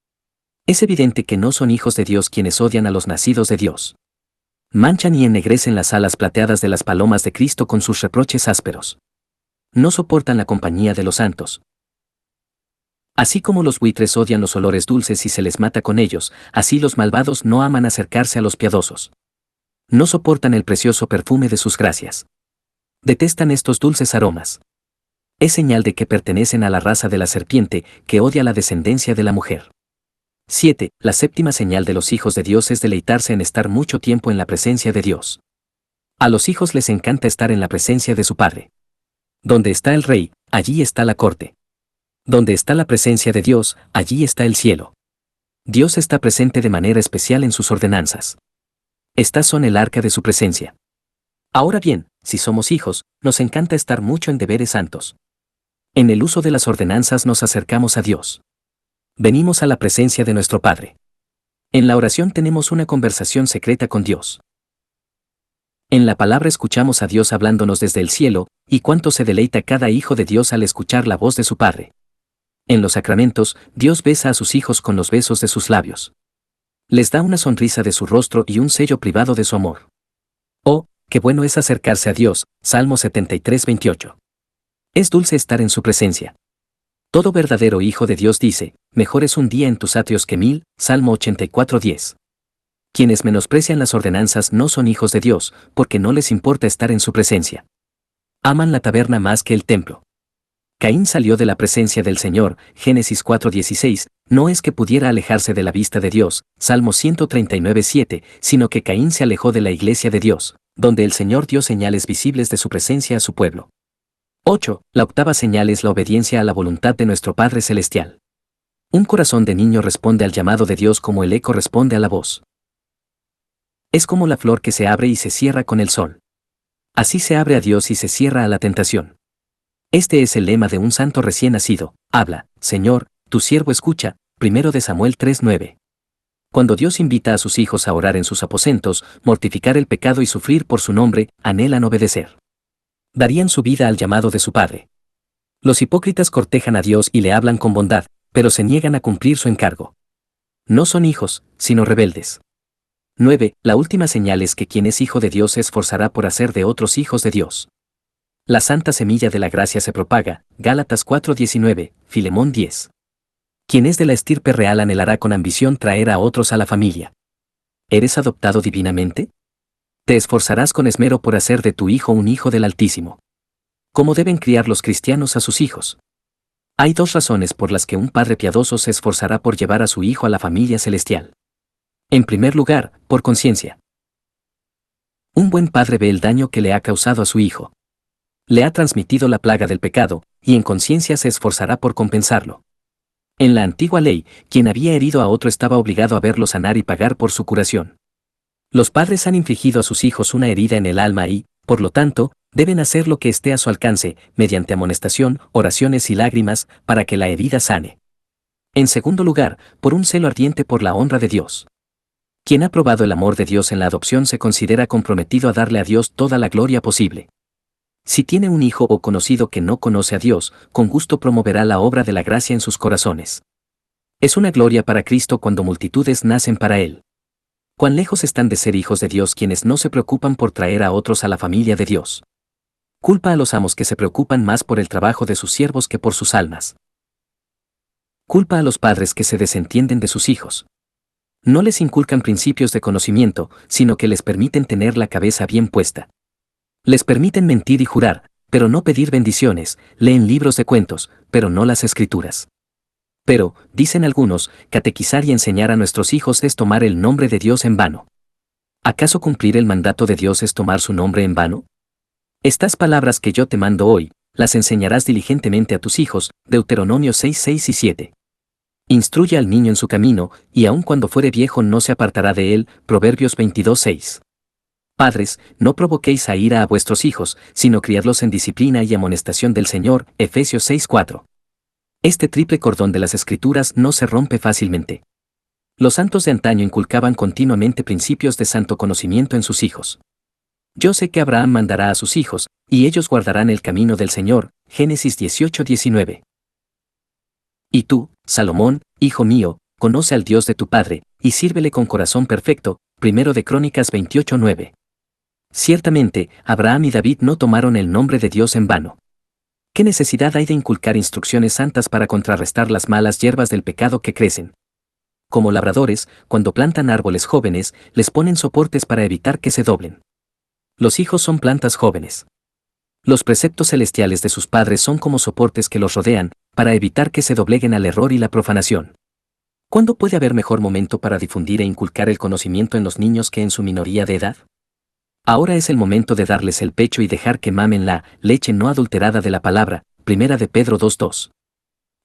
Speaker 1: Es evidente que no son hijos de Dios quienes odian a los nacidos de Dios. Manchan y ennegrecen las alas plateadas de las palomas de Cristo con sus reproches ásperos. No soportan la compañía de los santos. Así como los buitres odian los olores dulces y se les mata con ellos, así los malvados no aman acercarse a los piadosos. No soportan el precioso perfume de sus gracias. Detestan estos dulces aromas. Es señal de que pertenecen a la raza de la serpiente, que odia la descendencia de la mujer. 7. La séptima señal de los hijos de Dios es deleitarse en estar mucho tiempo en la presencia de Dios. A los hijos les encanta estar en la presencia de su Padre. Donde está el Rey, allí está la corte. Donde está la presencia de Dios, allí está el cielo. Dios está presente de manera especial en sus ordenanzas. Estas son el arca de su presencia. Ahora bien, si somos hijos, nos encanta estar mucho en deberes santos. En el uso de las ordenanzas nos acercamos a Dios. Venimos a la presencia de nuestro Padre. En la oración tenemos una conversación secreta con Dios. En la palabra escuchamos a Dios hablándonos desde el cielo, y cuánto se deleita cada hijo de Dios al escuchar la voz de su Padre. En los sacramentos, Dios besa a sus hijos con los besos de sus labios. Les da una sonrisa de su rostro y un sello privado de su amor. Oh, qué bueno es acercarse a Dios, Salmo 73, 28. Es dulce estar en su presencia. Todo verdadero hijo de Dios dice, mejor es un día en tus atrios que 1000, Salmo 84, 10. Quienes menosprecian las ordenanzas no son hijos de Dios, porque no les importa estar en su presencia. Aman la taberna más que el templo. Caín salió de la presencia del Señor, Génesis 4:16, no es que pudiera alejarse de la vista de Dios, Salmo 139:7, sino que Caín se alejó de la iglesia de Dios, donde el Señor dio señales visibles de su presencia a su pueblo. 8. La octava señal es la obediencia a la voluntad de nuestro Padre Celestial. Un corazón de niño responde al llamado de Dios como el eco responde a la voz. Es como la flor que se abre y se cierra con el sol. Así se abre a Dios y se cierra a la tentación. Este es el lema de un santo recién nacido. Habla, Señor, tu siervo escucha. 1 de Samuel 3:9. Cuando Dios invita a sus hijos a orar en sus aposentos, mortificar el pecado y sufrir por su nombre, anhelan obedecer. Darían su vida al llamado de su Padre. Los hipócritas cortejan a Dios y le hablan con bondad, pero se niegan a cumplir su encargo. No son hijos, sino rebeldes. 9. La última señal es que quien es hijo de Dios se esforzará por hacer de otros hijos de Dios. La santa semilla de la gracia se propaga, Gálatas 4:19, Filemón 10. Quien es de la estirpe real anhelará con ambición traer a otros a la familia. ¿Eres adoptado divinamente? Te esforzarás con esmero por hacer de tu hijo un hijo del Altísimo. ¿Cómo deben criar los cristianos a sus hijos? Hay dos razones por las que un padre piadoso se esforzará por llevar a su hijo a la familia celestial. En primer lugar, por conciencia. Un buen padre ve el daño que le ha causado a su hijo. Le ha transmitido la plaga del pecado, y en conciencia se esforzará por compensarlo. En la antigua ley, quien había herido a otro estaba obligado a verlo sanar y pagar por su curación. Los padres han infligido a sus hijos una herida en el alma y, por lo tanto, deben hacer lo que esté a su alcance, mediante amonestación, oraciones y lágrimas, para que la herida sane. En segundo lugar, por un celo ardiente por la honra de Dios. Quien ha probado el amor de Dios en la adopción se considera comprometido a darle a Dios toda la gloria posible. Si tiene un hijo o conocido que no conoce a Dios, con gusto promoverá la obra de la gracia en sus corazones. Es una gloria para Cristo cuando multitudes nacen para Él. ¿Cuán lejos están de ser hijos de Dios quienes no se preocupan por traer a otros a la familia de Dios? Culpa a los amos que se preocupan más por el trabajo de sus siervos que por sus almas. Culpa a los padres que se desentienden de sus hijos. No les inculcan principios de conocimiento, sino que les permiten tener la cabeza bien puesta. Les permiten mentir y jurar, pero no pedir bendiciones, leen libros de cuentos, pero no las escrituras. Pero, dicen algunos, catequizar y enseñar a nuestros hijos es tomar el nombre de Dios en vano. ¿Acaso cumplir el mandato de Dios es tomar su nombre en vano? Estas palabras que yo te mando hoy, las enseñarás diligentemente a tus hijos, Deuteronomio 6, 6 y 7. Instruye al niño en su camino, y aun cuando fuere viejo no se apartará de él, Proverbios 22, 6. Padres, no provoquéis a ira a vuestros hijos, sino criadlos en disciplina y amonestación del Señor, Efesios 6, 4. Este triple cordón de las Escrituras no se rompe fácilmente. Los santos de antaño inculcaban continuamente principios de santo conocimiento en sus hijos. Yo sé que Abraham mandará a sus hijos, y ellos guardarán el camino del Señor, Génesis 18, 19. Y tú, Salomón, hijo mío, conoce al Dios de tu padre, y sírvele con corazón perfecto, 1 de Crónicas 28, 9. Ciertamente, Abraham y David no tomaron el nombre de Dios en vano. ¿Qué necesidad hay de inculcar instrucciones santas para contrarrestar las malas hierbas del pecado que crecen? Como labradores, cuando plantan árboles jóvenes, les ponen soportes para evitar que se doblen. Los hijos son plantas jóvenes. Los preceptos celestiales de sus padres son como soportes que los rodean, para evitar que se dobleguen al error y la profanación. ¿Cuándo puede haber mejor momento para difundir e inculcar el conocimiento en los niños que en su minoría de edad? Ahora es el momento de darles el pecho y dejar que mamen la leche no adulterada de la palabra, 1 de Pedro 2:2.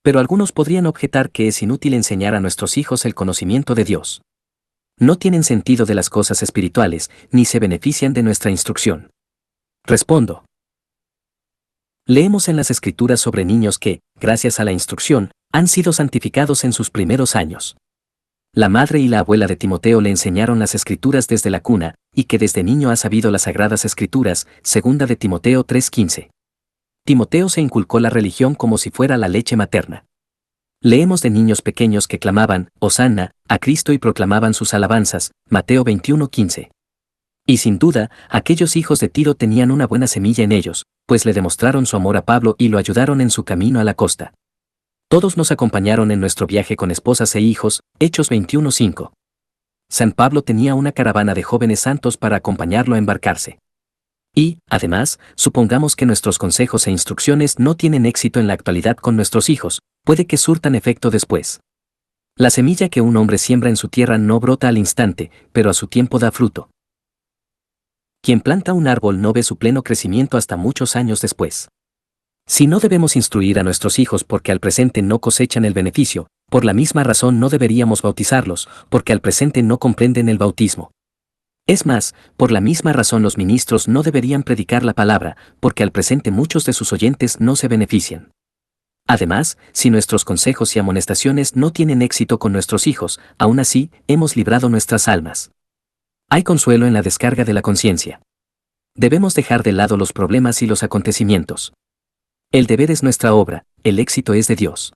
Speaker 1: Pero algunos podrían objetar que es inútil enseñar a nuestros hijos el conocimiento de Dios. No tienen sentido de las cosas espirituales, ni se benefician de nuestra instrucción. Respondo. Leemos en las Escrituras sobre niños que, gracias a la instrucción, han sido santificados en sus primeros años. La madre y la abuela de Timoteo le enseñaron las Escrituras desde la cuna, y que desde niño ha sabido las Sagradas Escrituras, 2 de Timoteo 3:15. Timoteo se inculcó la religión como si fuera la leche materna. Leemos de niños pequeños que clamaban, Hosanna, a Cristo y proclamaban sus alabanzas, Mateo 21:15. Y sin duda, aquellos hijos de Tiro tenían una buena semilla en ellos, pues le demostraron su amor a Pablo y lo ayudaron en su camino a la costa. Todos nos acompañaron en nuestro viaje con esposas e hijos, Hechos 21:5. San Pablo tenía una caravana de jóvenes santos para acompañarlo a embarcarse. Y, además, supongamos que nuestros consejos e instrucciones no tienen éxito en la actualidad con nuestros hijos, puede que surtan efecto después. La semilla que un hombre siembra en su tierra no brota al instante, pero a su tiempo da fruto. Quien planta un árbol no ve su pleno crecimiento hasta muchos años después. Si no debemos instruir a nuestros hijos porque al presente no cosechan el beneficio, por la misma razón no deberíamos bautizarlos, porque al presente no comprenden el bautismo. Es más, por la misma razón los ministros no deberían predicar la palabra, porque al presente muchos de sus oyentes no se benefician. Además, si nuestros consejos y amonestaciones no tienen éxito con nuestros hijos, aún así, hemos librado nuestras almas. Hay consuelo en la descarga de la conciencia. Debemos dejar de lado los problemas y los acontecimientos. El deber es nuestra obra, el éxito es de Dios.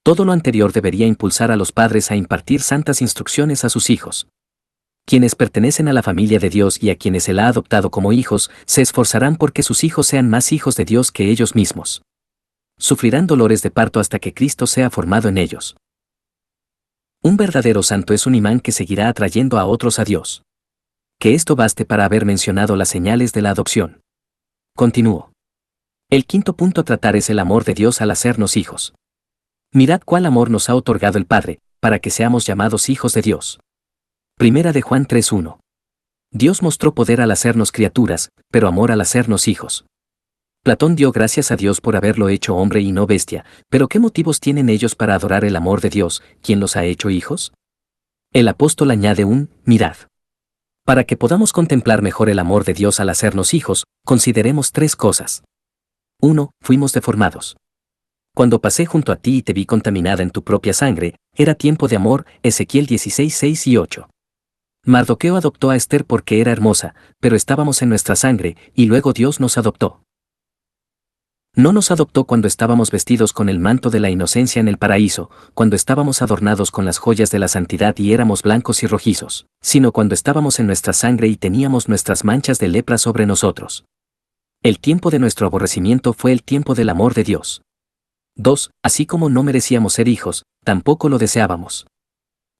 Speaker 1: Todo lo anterior debería impulsar a los padres a impartir santas instrucciones a sus hijos. Quienes pertenecen a la familia de Dios y a quienes Él ha adoptado como hijos, se esforzarán porque sus hijos sean más hijos de Dios que ellos mismos. Sufrirán dolores de parto hasta que Cristo sea formado en ellos. Un verdadero santo es un imán que seguirá atrayendo a otros a Dios. Que esto baste para haber mencionado las señales de la adopción. Continúo. El quinto punto a tratar es el amor de Dios al hacernos hijos. Mirad cuál amor nos ha otorgado el Padre, para que seamos llamados hijos de Dios. Primera de Juan 3:1. Dios mostró poder al hacernos criaturas, pero amor al hacernos hijos. Platón dio gracias a Dios por haberlo hecho hombre y no bestia, pero ¿qué motivos tienen ellos para adorar el amor de Dios, quien los ha hecho hijos? El apóstol añade mirad. Para que podamos contemplar mejor el amor de Dios al hacernos hijos, consideremos tres cosas. 1. Fuimos deformados. Cuando pasé junto a ti y te vi contaminada en tu propia sangre, era tiempo de amor, Ezequiel 16:6 y 8. Mardoqueo adoptó a Esther porque era hermosa, pero estábamos en nuestra sangre, y luego Dios nos adoptó. No nos adoptó cuando estábamos vestidos con el manto de la inocencia en el paraíso, cuando estábamos adornados con las joyas de la santidad y éramos blancos y rojizos, sino cuando estábamos en nuestra sangre y teníamos nuestras manchas de lepra sobre nosotros. El tiempo de nuestro aborrecimiento fue el tiempo del amor de Dios. 2. Así como no merecíamos ser hijos, tampoco lo deseábamos.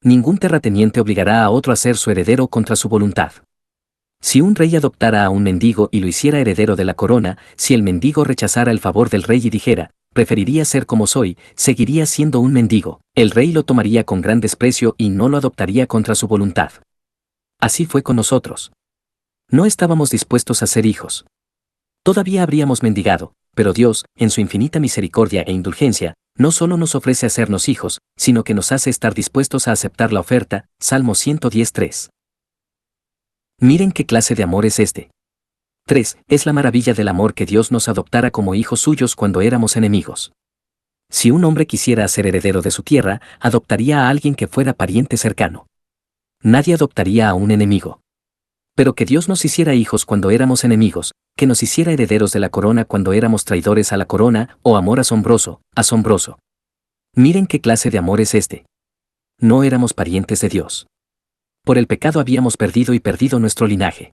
Speaker 1: Ningún terrateniente obligará a otro a ser su heredero contra su voluntad. Si un rey adoptara a un mendigo y lo hiciera heredero de la corona, si el mendigo rechazara el favor del rey y dijera, preferiría ser como soy, seguiría siendo un mendigo, el rey lo tomaría con gran desprecio y no lo adoptaría contra su voluntad. Así fue con nosotros. No estábamos dispuestos a ser hijos. Todavía habríamos mendigado, pero Dios, en su infinita misericordia e indulgencia, no solo nos ofrece hacernos hijos, sino que nos hace estar dispuestos a aceptar la oferta, Salmo 110:3. Miren qué clase de amor es este. 3. Es la maravilla del amor que Dios nos adoptara como hijos suyos cuando éramos enemigos. Si un hombre quisiera ser heredero de su tierra, adoptaría a alguien que fuera pariente cercano. Nadie adoptaría a un enemigo. Pero que Dios nos hiciera hijos cuando éramos enemigos, que nos hiciera herederos de la corona cuando éramos traidores a la corona, oh amor asombroso, asombroso. Miren qué clase de amor es este. No éramos parientes de Dios. Por el pecado habíamos perdido nuestro linaje.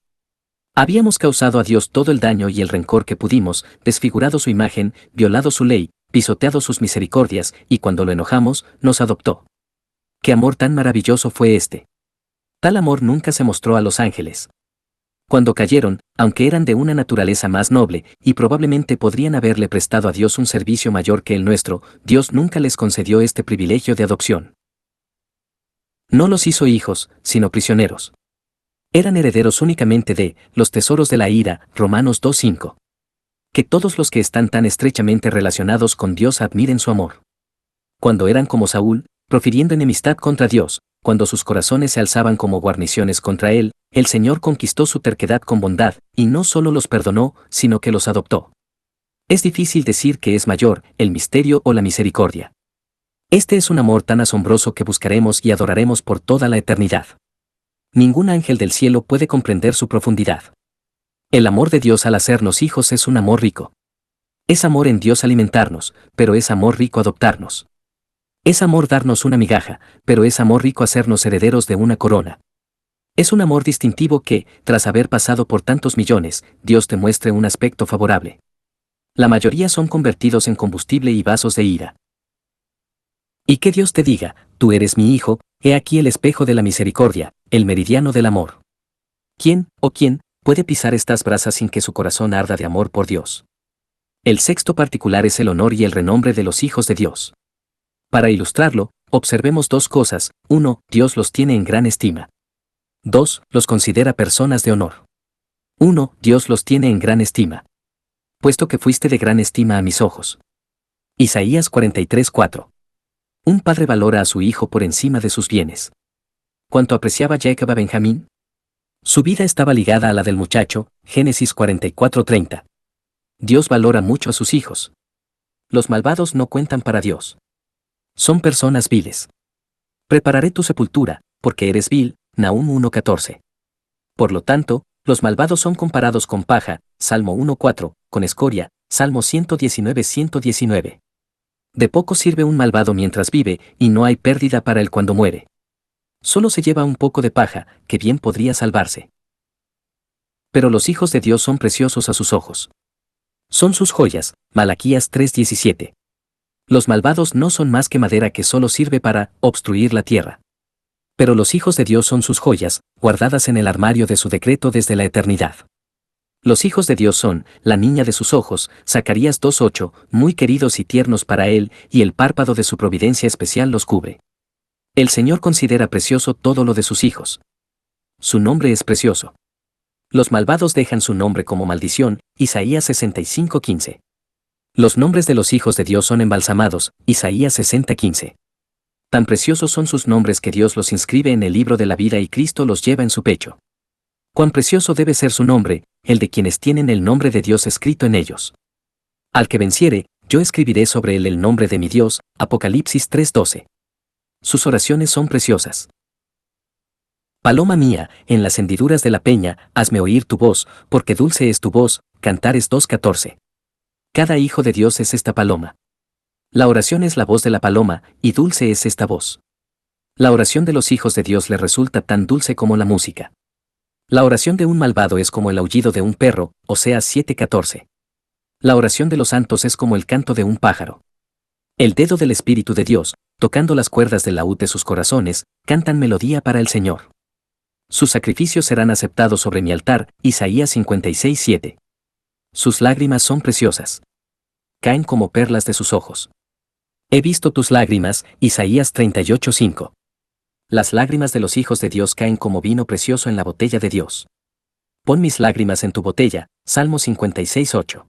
Speaker 1: Habíamos causado a Dios todo el daño y el rencor que pudimos, desfigurado su imagen, violado su ley, pisoteado sus misericordias, y cuando lo enojamos, nos adoptó. ¡Qué amor tan maravilloso fue este! Tal amor nunca se mostró a los ángeles. Cuando cayeron, aunque eran de una naturaleza más noble, y probablemente podrían haberle prestado a Dios un servicio mayor que el nuestro, Dios nunca les concedió este privilegio de adopción. No los hizo hijos, sino prisioneros. Eran herederos únicamente de los tesoros de la ira, Romanos 2:5. Que todos los que están tan estrechamente relacionados con Dios admiren su amor. Cuando eran como Saúl, profiriendo enemistad contra Dios, cuando sus corazones se alzaban como guarniciones contra él, el Señor conquistó su terquedad con bondad, y no solo los perdonó, sino que los adoptó. Es difícil decir que es mayor, el misterio o la misericordia. Este es un amor tan asombroso que buscaremos y adoraremos por toda la eternidad. Ningún ángel del cielo puede comprender su profundidad. El amor de Dios al hacernos hijos es un amor rico. Es amor en Dios alimentarnos, pero es amor rico adoptarnos. Es amor darnos una migaja, pero es amor rico hacernos herederos de una corona. Es un amor distintivo que, tras haber pasado por tantos millones, Dios te muestre un aspecto favorable. La mayoría son convertidos en combustible y vasos de ira. Y que Dios te diga, tú eres mi hijo, he aquí el espejo de la misericordia, el meridiano del amor. ¿Quién, o quién, puede pisar estas brasas sin que su corazón arda de amor por Dios? El sexto particular es el honor y el renombre de los hijos de Dios. Para ilustrarlo, observemos dos cosas. 1. Dios los tiene en gran estima. 2. Los considera personas de honor. 1. Dios los tiene en gran estima. Puesto que fuiste de gran estima a mis ojos. Isaías 43:4. Un padre valora a su hijo por encima de sus bienes. ¿Cuánto apreciaba Jacob a Benjamín? Su vida estaba ligada a la del muchacho, Génesis 44:30. Dios valora mucho a sus hijos. Los malvados no cuentan para Dios. Son personas viles. Prepararé tu sepultura, porque eres vil, Nahum 1:14. Por lo tanto, los malvados son comparados con paja, Salmo 1:4, con escoria, Salmo 119:119. De poco sirve un malvado mientras vive, y no hay pérdida para él cuando muere. Solo se lleva un poco de paja, que bien podría salvarse. Pero los hijos de Dios son preciosos a sus ojos. Son sus joyas, Malaquías 3:17. Los malvados no son más que madera que solo sirve para obstruir la tierra. Pero los hijos de Dios son sus joyas, guardadas en el armario de su decreto desde la eternidad. Los hijos de Dios son, la niña de sus ojos, Zacarías 2:8, muy queridos y tiernos para él, y el párpado de su providencia especial los cubre. El Señor considera precioso todo lo de sus hijos. Su nombre es precioso. Los malvados dejan su nombre como maldición, Isaías 65:15. Los nombres de los hijos de Dios son embalsamados, Isaías 60:15. Tan preciosos son sus nombres que Dios los inscribe en el libro de la vida y Cristo los lleva en su pecho. Cuán precioso debe ser su nombre, el de quienes tienen el nombre de Dios escrito en ellos. Al que venciere, yo escribiré sobre él el nombre de mi Dios, Apocalipsis 3:12. Sus oraciones son preciosas. Paloma mía, en las hendiduras de la peña, hazme oír tu voz, porque dulce es tu voz, Cantares 2:14. Cada hijo de Dios es esta paloma. La oración es la voz de la paloma, y dulce es esta voz. La oración de los hijos de Dios le resulta tan dulce como la música. La oración de un malvado es como el aullido de un perro, Oseas 7:14. La oración de los santos es como el canto de un pájaro. El dedo del Espíritu de Dios, tocando las cuerdas del laúd de sus corazones, cantan melodía para el Señor. Sus sacrificios serán aceptados sobre mi altar, Isaías 56:7. Sus lágrimas son preciosas. Caen como perlas de sus ojos. He visto tus lágrimas, Isaías 38:5. Las lágrimas de los hijos de Dios caen como vino precioso en la botella de Dios. Pon mis lágrimas en tu botella, Salmo 56:8.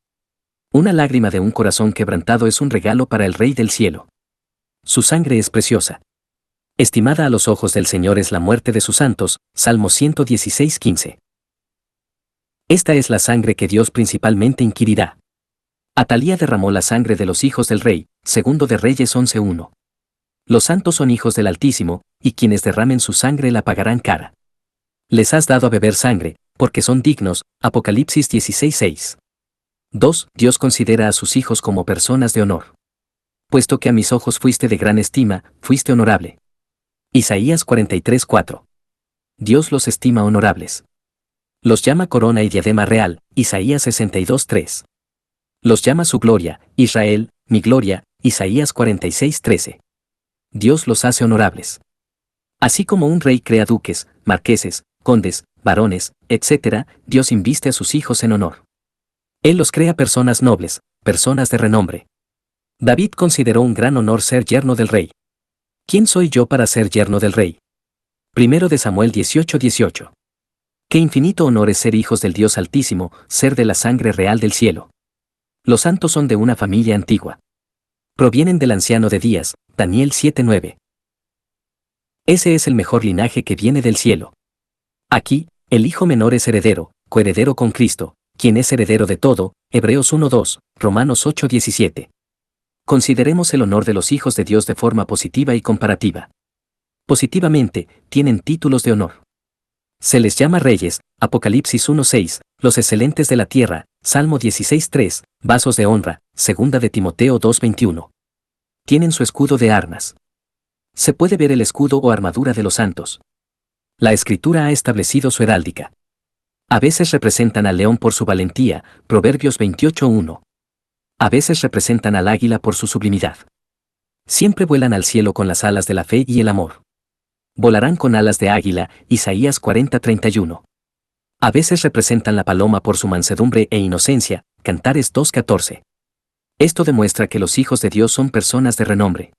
Speaker 1: Una lágrima de un corazón quebrantado es un regalo para el Rey del cielo. Su sangre es preciosa. Estimada a los ojos del Señor es la muerte de sus santos, Salmo 116:15. Esta es la sangre que Dios principalmente inquirirá. Atalía derramó la sangre de los hijos del rey, segundo de Reyes 11:1. Los santos son hijos del Altísimo, y quienes derramen su sangre la pagarán cara. Les has dado a beber sangre, porque son dignos, Apocalipsis 16:6. 2. Dios considera a sus hijos como personas de honor. Puesto que a mis ojos fuiste de gran estima, fuiste honorable. Isaías 43:4. Dios los estima honorables. Los llama corona y diadema real, Isaías 62:3. Los llama su gloria, Israel, mi gloria, Isaías 46:13. Dios los hace honorables. Así como un rey crea duques, marqueses, condes, varones, etc., Dios inviste a sus hijos en honor. Él los crea personas nobles, personas de renombre. David consideró un gran honor ser yerno del rey. ¿Quién soy yo para ser yerno del rey? Primero de Samuel 18:18. Qué infinito honor es ser hijos del Dios Altísimo, ser de la sangre real del cielo. Los santos son de una familia antigua. Provienen del anciano de días, Daniel 7:9. Ese es el mejor linaje que viene del cielo. Aquí, el hijo menor es heredero, coheredero con Cristo, quien es heredero de todo, Hebreos 1:2, Romanos 8:17. Consideremos el honor de los hijos de Dios de forma positiva y comparativa. Positivamente, tienen títulos de honor. Se les llama reyes, Apocalipsis 1:6, los excelentes de la tierra, Salmo 16:3, vasos de honra, segunda de Timoteo 2:21. Tienen su escudo de armas. Se puede ver el escudo o armadura de los santos. La Escritura ha establecido su heráldica. A veces representan al león por su valentía, Proverbios 28:1. A veces representan al águila por su sublimidad. Siempre vuelan al cielo con las alas de la fe y el amor. Volarán con alas de águila, Isaías 40:31. A veces representan la paloma por su mansedumbre e inocencia, Cantares 2:14. Esto demuestra que los hijos de Dios son personas de renombre.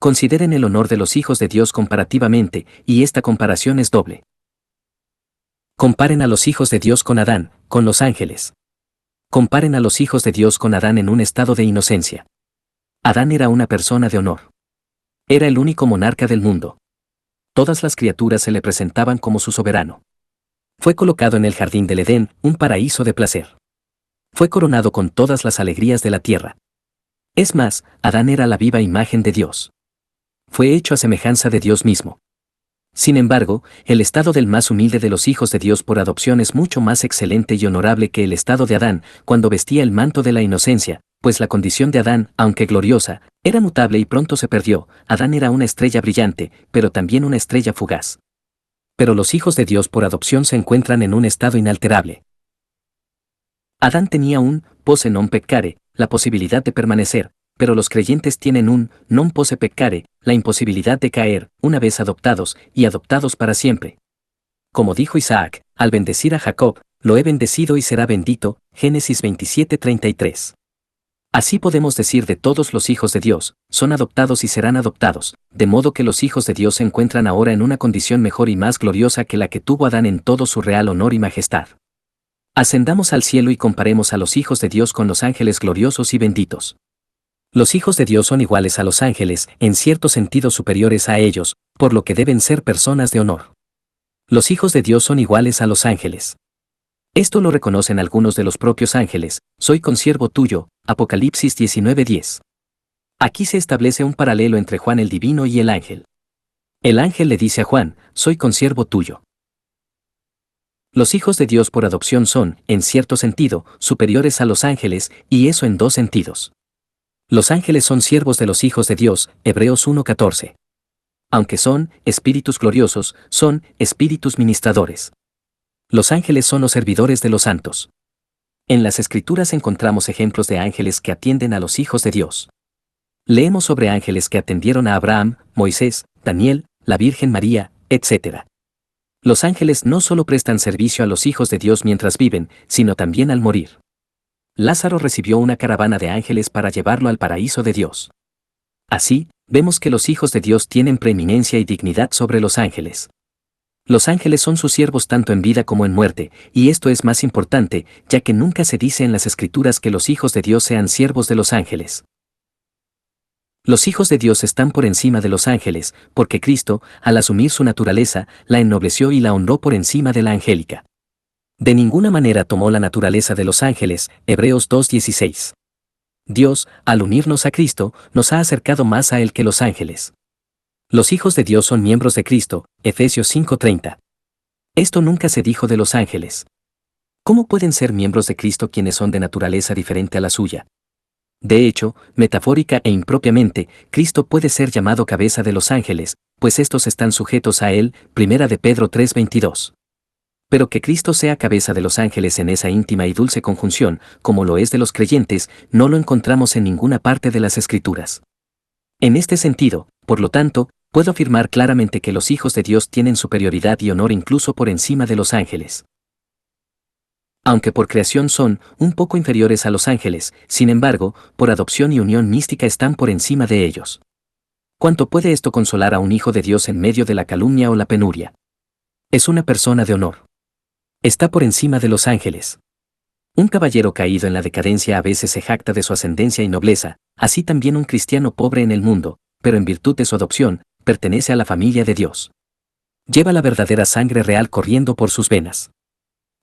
Speaker 1: Consideren el honor de los hijos de Dios comparativamente, y esta comparación es doble. Comparen a los hijos de Dios con Adán, con los ángeles. Comparen a los hijos de Dios con Adán en un estado de inocencia. Adán era una persona de honor. Era el único monarca del mundo. Todas las criaturas se le presentaban como su soberano. Fue colocado en el jardín del Edén, un paraíso de placer. Fue coronado con todas las alegrías de la tierra. Es más, Adán era la viva imagen de Dios. Fue hecho a semejanza de Dios mismo. Sin embargo, el estado del más humilde de los hijos de Dios por adopción es mucho más excelente y honorable que el estado de Adán, cuando vestía el manto de la inocencia, pues la condición de Adán, aunque gloriosa, era mutable y pronto se perdió. Adán era una estrella brillante, pero también una estrella fugaz. Pero los hijos de Dios por adopción se encuentran en un estado inalterable. Adán tenía un posse non peccare, la posibilidad de permanecer, pero los creyentes tienen un non posse peccare, la imposibilidad de caer, una vez adoptados, y adoptados para siempre. Como dijo Isaac, al bendecir a Jacob, lo he bendecido y será bendito, Génesis 27:33. Así podemos decir de todos los hijos de Dios, son adoptados y serán adoptados, de modo que los hijos de Dios se encuentran ahora en una condición mejor y más gloriosa que la que tuvo Adán en todo su real honor y majestad. Ascendamos al cielo y comparemos a los hijos de Dios con los ángeles gloriosos y benditos. Los hijos de Dios son iguales a los ángeles, en cierto sentido superiores a ellos, por lo que deben ser personas de honor. Los hijos de Dios son iguales a los ángeles. Esto lo reconocen algunos de los propios ángeles, soy consiervo tuyo, Apocalipsis 19:10. Aquí se establece un paralelo entre Juan el divino y el ángel. El ángel le dice a Juan, soy consiervo tuyo. Los hijos de Dios por adopción son, en cierto sentido, superiores a los ángeles, y eso en dos sentidos. Los ángeles son siervos de los hijos de Dios, Hebreos 1:14. Aunque son espíritus gloriosos, son espíritus ministradores. Los ángeles son los servidores de los santos. En las Escrituras encontramos ejemplos de ángeles que atienden a los hijos de Dios. Leemos sobre ángeles que atendieron a Abraham, Moisés, Daniel, la Virgen María, etc. Los ángeles no solo prestan servicio a los hijos de Dios mientras viven, sino también al morir. Lázaro recibió una caravana de ángeles para llevarlo al paraíso de Dios. Así, vemos que los hijos de Dios tienen preeminencia y dignidad sobre los ángeles. Los ángeles son sus siervos tanto en vida como en muerte, y esto es más importante, ya que nunca se dice en las Escrituras que los hijos de Dios sean siervos de los ángeles. Los hijos de Dios están por encima de los ángeles, porque Cristo, al asumir su naturaleza, la ennobleció y la honró por encima de la angélica. De ninguna manera tomó la naturaleza de los ángeles, Hebreos 2:16. Dios, al unirnos a Cristo, nos ha acercado más a Él que los ángeles. Los hijos de Dios son miembros de Cristo, Efesios 5:30. Esto nunca se dijo de los ángeles. ¿Cómo pueden ser miembros de Cristo quienes son de naturaleza diferente a la suya? De hecho, metafórica e impropiamente, Cristo puede ser llamado cabeza de los ángeles, pues estos están sujetos a Él, 1 de Pedro 3:22. Pero que Cristo sea cabeza de los ángeles en esa íntima y dulce conjunción, como lo es de los creyentes, no lo encontramos en ninguna parte de las Escrituras. En este sentido, por lo tanto, puedo afirmar claramente que los hijos de Dios tienen superioridad y honor incluso por encima de los ángeles. Aunque por creación son un poco inferiores a los ángeles, sin embargo, por adopción y unión mística están por encima de ellos. ¿Cuánto puede esto consolar a un hijo de Dios en medio de la calumnia o la penuria? Es una persona de honor. Está por encima de los ángeles. Un caballero caído en la decadencia a veces se jacta de su ascendencia y nobleza, así también un cristiano pobre en el mundo, pero en virtud de su adopción, pertenece a la familia de Dios. Lleva la verdadera sangre real corriendo por sus venas.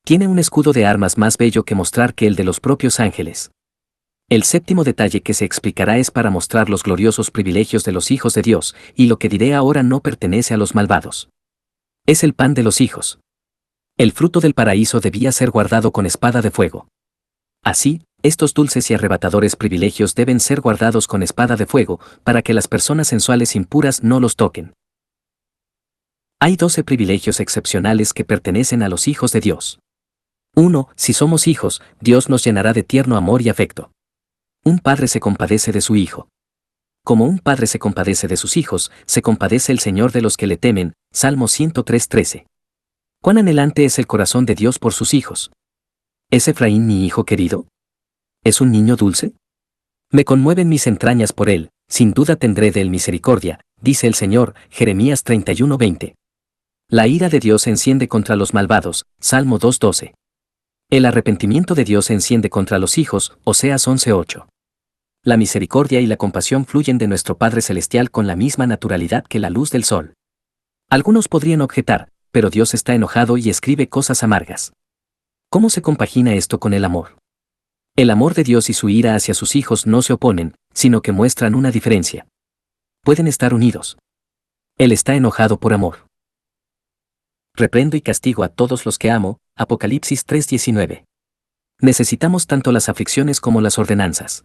Speaker 1: Tiene un escudo de armas más bello que mostrar que el de los propios ángeles. El séptimo detalle que se explicará es para mostrar los gloriosos privilegios de los hijos de Dios, y lo que diré ahora no pertenece a los malvados. Es el pan de los hijos. El fruto del paraíso debía ser guardado con espada de fuego. Así, estos dulces y arrebatadores privilegios deben ser guardados con espada de fuego, para que las personas sensuales impuras no los toquen. Hay 12 privilegios excepcionales que pertenecen a los hijos de Dios. 1. Si somos hijos, Dios nos llenará de tierno amor y afecto. Un padre se compadece de su hijo. Como un padre se compadece de sus hijos, se compadece el Señor de los que le temen. Salmo 103:13. ¿Cuán anhelante es el corazón de Dios por sus hijos? ¿Es Efraín mi hijo querido? ¿Es un niño dulce? Me conmueven mis entrañas por él, sin duda tendré de él misericordia, dice el Señor. Jeremías 31:20. La ira de Dios enciende contra los malvados. Salmo 2:12. El arrepentimiento de Dios enciende contra los hijos. Oseas 11:8. La misericordia y la compasión fluyen de nuestro Padre Celestial con la misma naturalidad que la luz del sol. Algunos podrían objetar, pero Dios está enojado y escribe cosas amargas. ¿Cómo se compagina esto con el amor? El amor de Dios y su ira hacia sus hijos no se oponen, sino que muestran una diferencia. Pueden estar unidos. Él está enojado por amor. Reprendo y castigo a todos los que amo. Apocalipsis 3:19. Necesitamos tanto las aflicciones como las ordenanzas.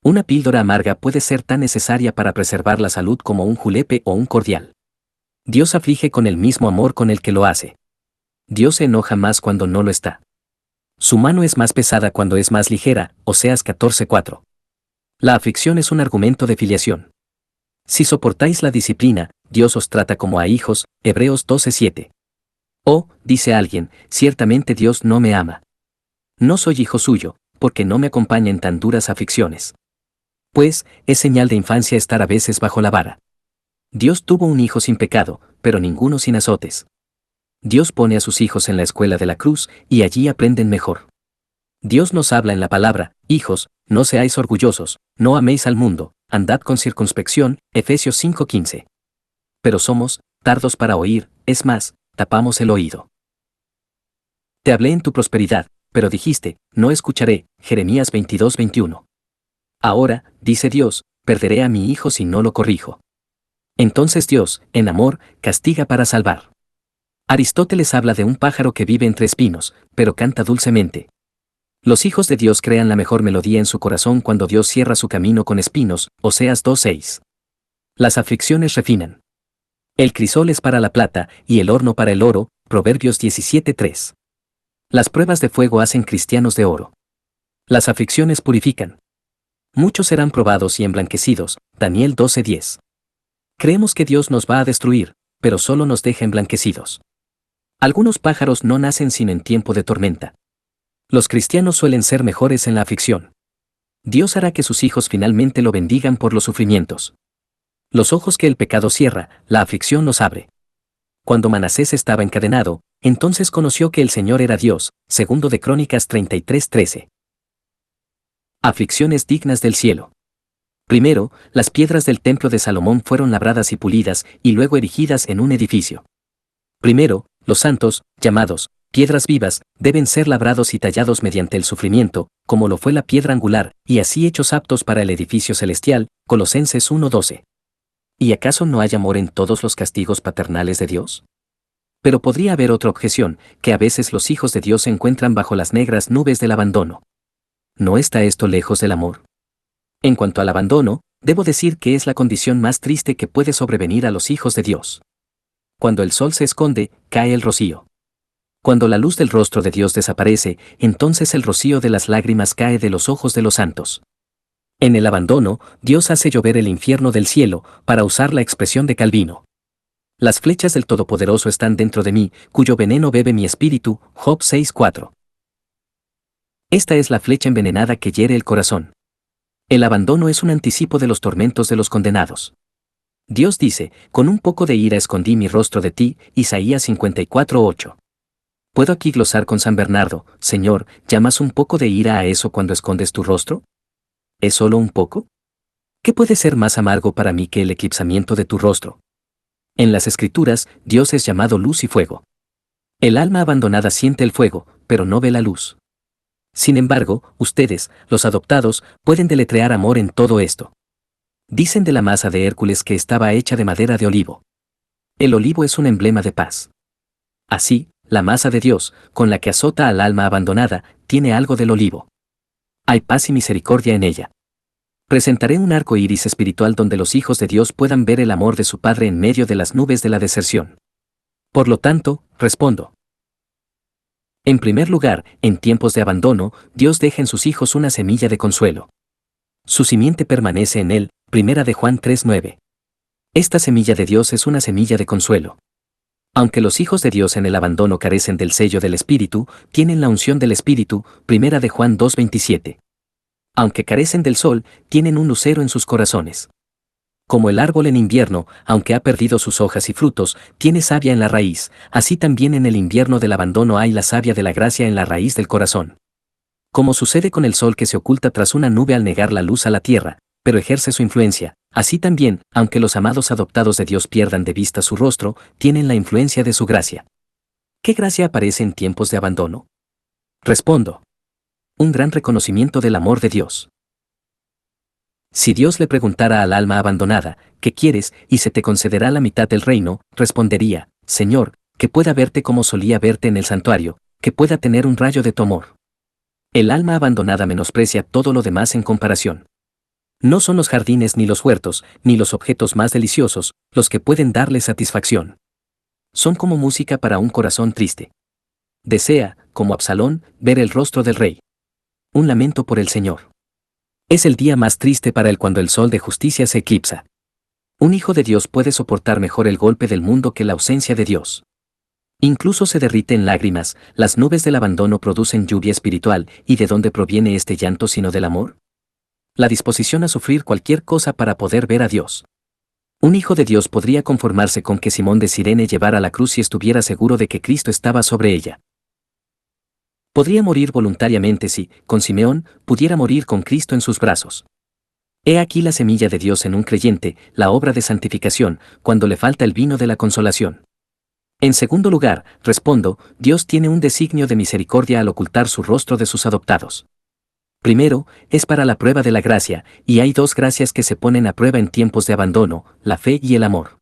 Speaker 1: Una píldora amarga puede ser tan necesaria para preservar la salud como un julepe o un cordial. Dios aflige con el mismo amor con el que lo hace. Dios se enoja más cuando no lo está. Su mano es más pesada cuando es más ligera. Oseas 14:4. La aflicción es un argumento de filiación. Si soportáis la disciplina, Dios os trata como a hijos. Hebreos 12:7. Oh, dice alguien, ciertamente Dios no me ama. No soy hijo suyo, porque no me acompaña en tan duras aflicciones. Pues, es señal de infancia estar a veces bajo la vara. Dios tuvo un hijo sin pecado, pero ninguno sin azotes. Dios pone a sus hijos en la escuela de la cruz, y allí aprenden mejor. Dios nos habla en la palabra: hijos, no seáis orgullosos, no améis al mundo, andad con circunspección. Efesios 5:15. Pero somos tardos para oír, es más, tapamos el oído. Te hablé en tu prosperidad, pero dijiste, no escucharé. Jeremías 22:21. Ahora, dice Dios, perderé a mi hijo si no lo corrijo. Entonces Dios, en amor, castiga para salvar. Aristóteles habla de un pájaro que vive entre espinos, pero canta dulcemente. Los hijos de Dios crean la mejor melodía en su corazón cuando Dios cierra su camino con espinos. Oseas 2:6. Las aflicciones refinan. El crisol es para la plata, y el horno para el oro. Proverbios 17:3. Las pruebas de fuego hacen cristianos de oro. Las aflicciones purifican. Muchos serán probados y emblanquecidos. Daniel 12:10. Creemos que Dios nos va a destruir, pero solo nos deja emblanquecidos. Algunos pájaros no nacen sino en tiempo de tormenta. Los cristianos suelen ser mejores en la aflicción. Dios hará que sus hijos finalmente lo bendigan por los sufrimientos. Los ojos que el pecado cierra, la aflicción los abre. Cuando Manasés estaba encadenado, entonces conoció que el Señor era Dios. Segundo de Crónicas 33:13. Aflicciones dignas del cielo. Primero, las piedras del templo de Salomón fueron labradas y pulidas, y luego erigidas en un edificio. Primero, los santos, llamados piedras vivas, deben ser labrados y tallados mediante el sufrimiento, como lo fue la piedra angular, y así hechos aptos para el edificio celestial. Colosenses 1:12. ¿Y acaso no hay amor en todos los castigos paternales de Dios? Pero podría haber otra objeción, que a veces los hijos de Dios se encuentran bajo las negras nubes del abandono. ¿No está esto lejos del amor? En cuanto al abandono, debo decir que es la condición más triste que puede sobrevenir a los hijos de Dios. Cuando el sol se esconde, cae el rocío. Cuando la luz del rostro de Dios desaparece, entonces el rocío de las lágrimas cae de los ojos de los santos. En el abandono, Dios hace llover el infierno del cielo, para usar la expresión de Calvino. Las flechas del Todopoderoso están dentro de mí, cuyo veneno bebe mi espíritu. Job 6:4. Esta es la flecha envenenada que hiere el corazón. El abandono es un anticipo de los tormentos de los condenados. Dios dice, con un poco de ira escondí mi rostro de ti. Isaías 54:8. ¿Puedo aquí glosar con San Bernardo? Señor, ¿llamas un poco de ira a eso cuando escondes tu rostro? ¿Es solo un poco? ¿Qué puede ser más amargo para mí que el eclipsamiento de tu rostro? En las Escrituras, Dios es llamado luz y fuego. El alma abandonada siente el fuego, pero no ve la luz. Sin embargo, ustedes, los adoptados, pueden deletrear amor en todo esto. Dicen de la masa de Hércules que estaba hecha de madera de olivo. El olivo es un emblema de paz. Así, la masa de Dios, con la que azota al alma abandonada, tiene algo del olivo. Hay paz y misericordia en ella. Presentaré un arco iris espiritual donde los hijos de Dios puedan ver el amor de su Padre en medio de las nubes de la deserción. Por lo tanto, respondo. En primer lugar, en tiempos de abandono, Dios deja en sus hijos una semilla de consuelo. Su simiente permanece en él, 1 de Juan 3:9. Esta semilla de Dios es una semilla de consuelo. Aunque los hijos de Dios en el abandono carecen del sello del Espíritu, tienen la unción del Espíritu, 1 de Juan 2:27. Aunque carecen del sol, tienen un lucero en sus corazones. Como el árbol en invierno, aunque ha perdido sus hojas y frutos, tiene savia en la raíz, así también en el invierno del abandono hay la savia de la gracia en la raíz del corazón. Como sucede con el sol que se oculta tras una nube al negar la luz a la tierra, pero ejerce su influencia, así también, aunque los amados adoptados de Dios pierdan de vista su rostro, tienen la influencia de su gracia. ¿Qué gracia aparece en tiempos de abandono? Respondo. Un gran reconocimiento del amor de Dios. Si Dios le preguntara al alma abandonada, ¿qué quieres? Y se te concederá la mitad del reino, respondería, Señor, que pueda verte como solía verte en el santuario, que pueda tener un rayo de tu amor. El alma abandonada menosprecia todo lo demás en comparación. No son los jardines ni los huertos, ni los objetos más deliciosos, los que pueden darle satisfacción. Son como música para un corazón triste. Desea, como Absalón, ver el rostro del rey. Un lamento por el Señor. Es el día más triste para él cuando el sol de justicia se eclipsa. Un hijo de Dios puede soportar mejor el golpe del mundo que la ausencia de Dios. Incluso se derrite en lágrimas, las nubes del abandono producen lluvia espiritual, ¿y de dónde proviene este llanto sino del amor? La disposición a sufrir cualquier cosa para poder ver a Dios. Un hijo de Dios podría conformarse con que Simón de Cirene llevara la cruz si estuviera seguro de que Cristo estaba sobre ella. Podría morir voluntariamente si, con Simeón, pudiera morir con Cristo en sus brazos. He aquí la semilla de Dios en un creyente, la obra de santificación, cuando le falta el vino de la consolación. En segundo lugar, respondo, Dios tiene un designio de misericordia al ocultar su rostro de sus adoptados. Primero, es para la prueba de la gracia, y hay dos gracias que se ponen a prueba en tiempos de abandono, la fe y el amor.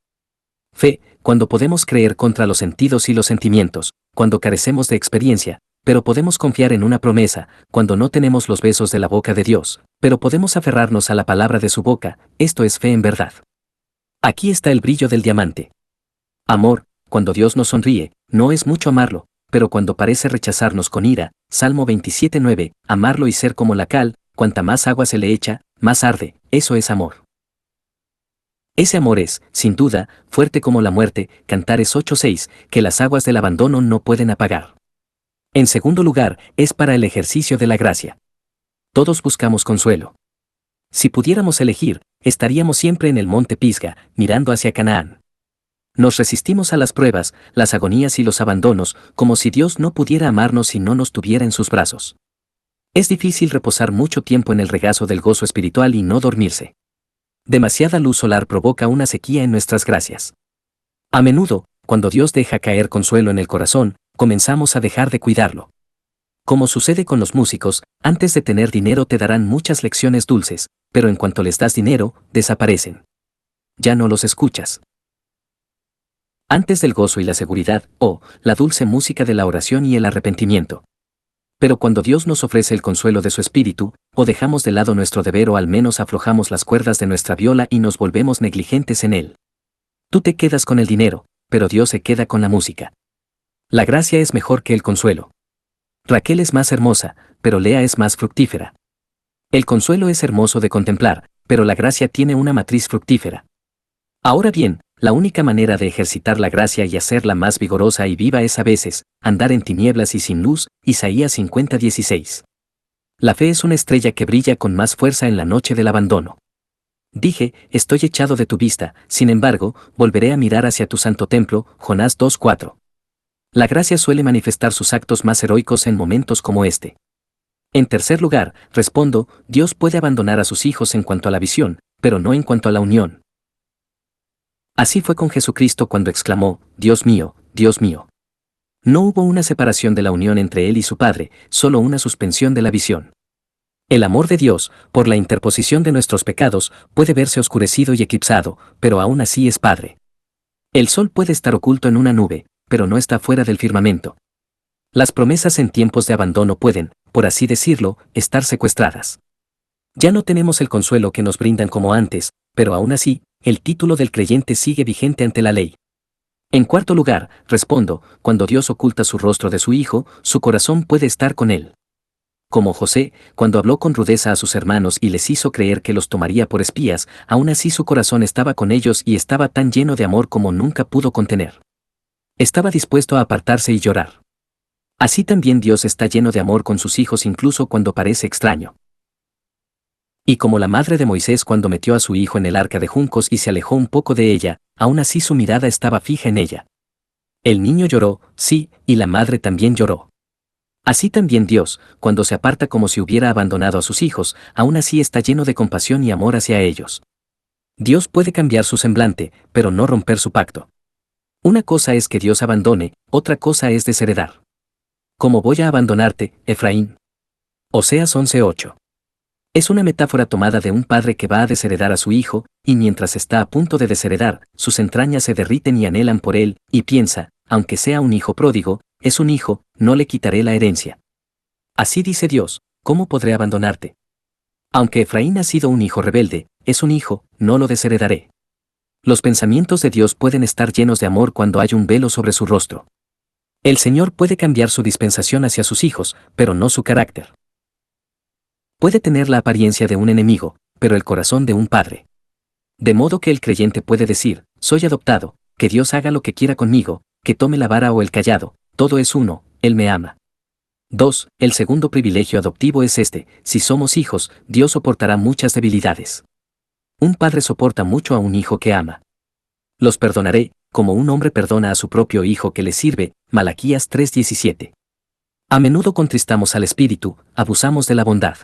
Speaker 1: Fe, cuando podemos creer contra los sentidos y los sentimientos, cuando carecemos de experiencia, pero podemos confiar en una promesa, cuando no tenemos los besos de la boca de Dios, pero podemos aferrarnos a la palabra de su boca, esto es fe en verdad. Aquí está el brillo del diamante. Amor, cuando Dios nos sonríe, no es mucho amarlo, pero cuando parece rechazarnos con ira, Salmo 27:9, amarlo y ser como la cal, cuanta más agua se le echa, más arde, eso es amor. Ese amor es, sin duda, fuerte como la muerte, Cantares 8:6, que las aguas del abandono no pueden apagar. En segundo lugar, es para el ejercicio de la gracia. Todos buscamos consuelo. Si pudiéramos elegir, estaríamos siempre en el monte Pisga, mirando hacia Canaán. Nos resistimos a las pruebas, las agonías y los abandonos, como si Dios no pudiera amarnos si no nos tuviera en sus brazos. Es difícil reposar mucho tiempo en el regazo del gozo espiritual y no dormirse. Demasiada luz solar provoca una sequía en nuestras gracias. A menudo, cuando Dios deja caer consuelo en el corazón, comenzamos a dejar de cuidarlo. Como sucede con los músicos, antes de tener dinero te darán muchas lecciones dulces, pero en cuanto les das dinero, desaparecen. Ya no los escuchas. Antes del gozo y la seguridad, la dulce música de la oración y el arrepentimiento. Pero cuando Dios nos ofrece el consuelo de su espíritu, o dejamos de lado nuestro deber o al menos aflojamos las cuerdas de nuestra viola y nos volvemos negligentes en él. Tú te quedas con el dinero, pero Dios se queda con la música. La gracia es mejor que el consuelo. Raquel es más hermosa, pero Lea es más fructífera. El consuelo es hermoso de contemplar, pero la gracia tiene una matriz fructífera. Ahora bien, la única manera de ejercitar la gracia y hacerla más vigorosa y viva es a veces, andar en tinieblas y sin luz, Isaías 50:16. La fe es una estrella que brilla con más fuerza en la noche del abandono. Dije, estoy echado de tu vista, sin embargo, volveré a mirar hacia tu santo templo, Jonás 2:4. La gracia suele manifestar sus actos más heroicos en momentos como este. En tercer lugar, respondo, Dios puede abandonar a sus hijos en cuanto a la visión, pero no en cuanto a la unión. Así fue con Jesucristo cuando exclamó, Dios mío, Dios mío. No hubo una separación de la unión entre él y su Padre, solo una suspensión de la visión. El amor de Dios, por la interposición de nuestros pecados, puede verse oscurecido y eclipsado, pero aún así es Padre. El sol puede estar oculto en una nube, pero no está fuera del firmamento. Las promesas en tiempos de abandono pueden, por así decirlo, estar secuestradas. Ya no tenemos el consuelo que nos brindan como antes, pero aún así, el título del creyente sigue vigente ante la ley. En cuarto lugar, respondo, cuando Dios oculta su rostro de su Hijo, su corazón puede estar con él. Como José, cuando habló con rudeza a sus hermanos y les hizo creer que los tomaría por espías, aún así su corazón estaba con ellos y estaba tan lleno de amor como nunca pudo contener. Estaba dispuesto a apartarse y llorar. Así también Dios está lleno de amor con sus hijos incluso cuando parece extraño. Y como la madre de Moisés cuando metió a su hijo en el arca de juncos y se alejó un poco de ella, aún así su mirada estaba fija en ella. El niño lloró, sí, y la madre también lloró. Así también Dios, cuando se aparta como si hubiera abandonado a sus hijos, aún así está lleno de compasión y amor hacia ellos. Dios puede cambiar su semblante, pero no romper su pacto. Una cosa es que Dios abandone, otra cosa es desheredar. ¿Cómo voy a abandonarte, Efraín? Oseas 11:8. Es una metáfora tomada de un padre que va a desheredar a su hijo, y mientras está a punto de desheredar, sus entrañas se derriten y anhelan por él, y piensa, aunque sea un hijo pródigo, es un hijo, no le quitaré la herencia. Así dice Dios, ¿cómo podré abandonarte? Aunque Efraín ha sido un hijo rebelde, es un hijo, no lo desheredaré. Los pensamientos de Dios pueden estar llenos de amor cuando hay un velo sobre su rostro. El Señor puede cambiar su dispensación hacia sus hijos, pero no su carácter. Puede tener la apariencia de un enemigo, pero el corazón de un padre. De modo que el creyente puede decir, soy adoptado, que Dios haga lo que quiera conmigo, que tome la vara o el cayado, todo es uno, Él me ama. 2. El segundo privilegio adoptivo es este, si somos hijos, Dios soportará muchas debilidades. Un padre soporta mucho a un hijo que ama. Los perdonaré, como un hombre perdona a su propio hijo que le sirve, Malaquías 3:17. A menudo contristamos al espíritu, abusamos de la bondad.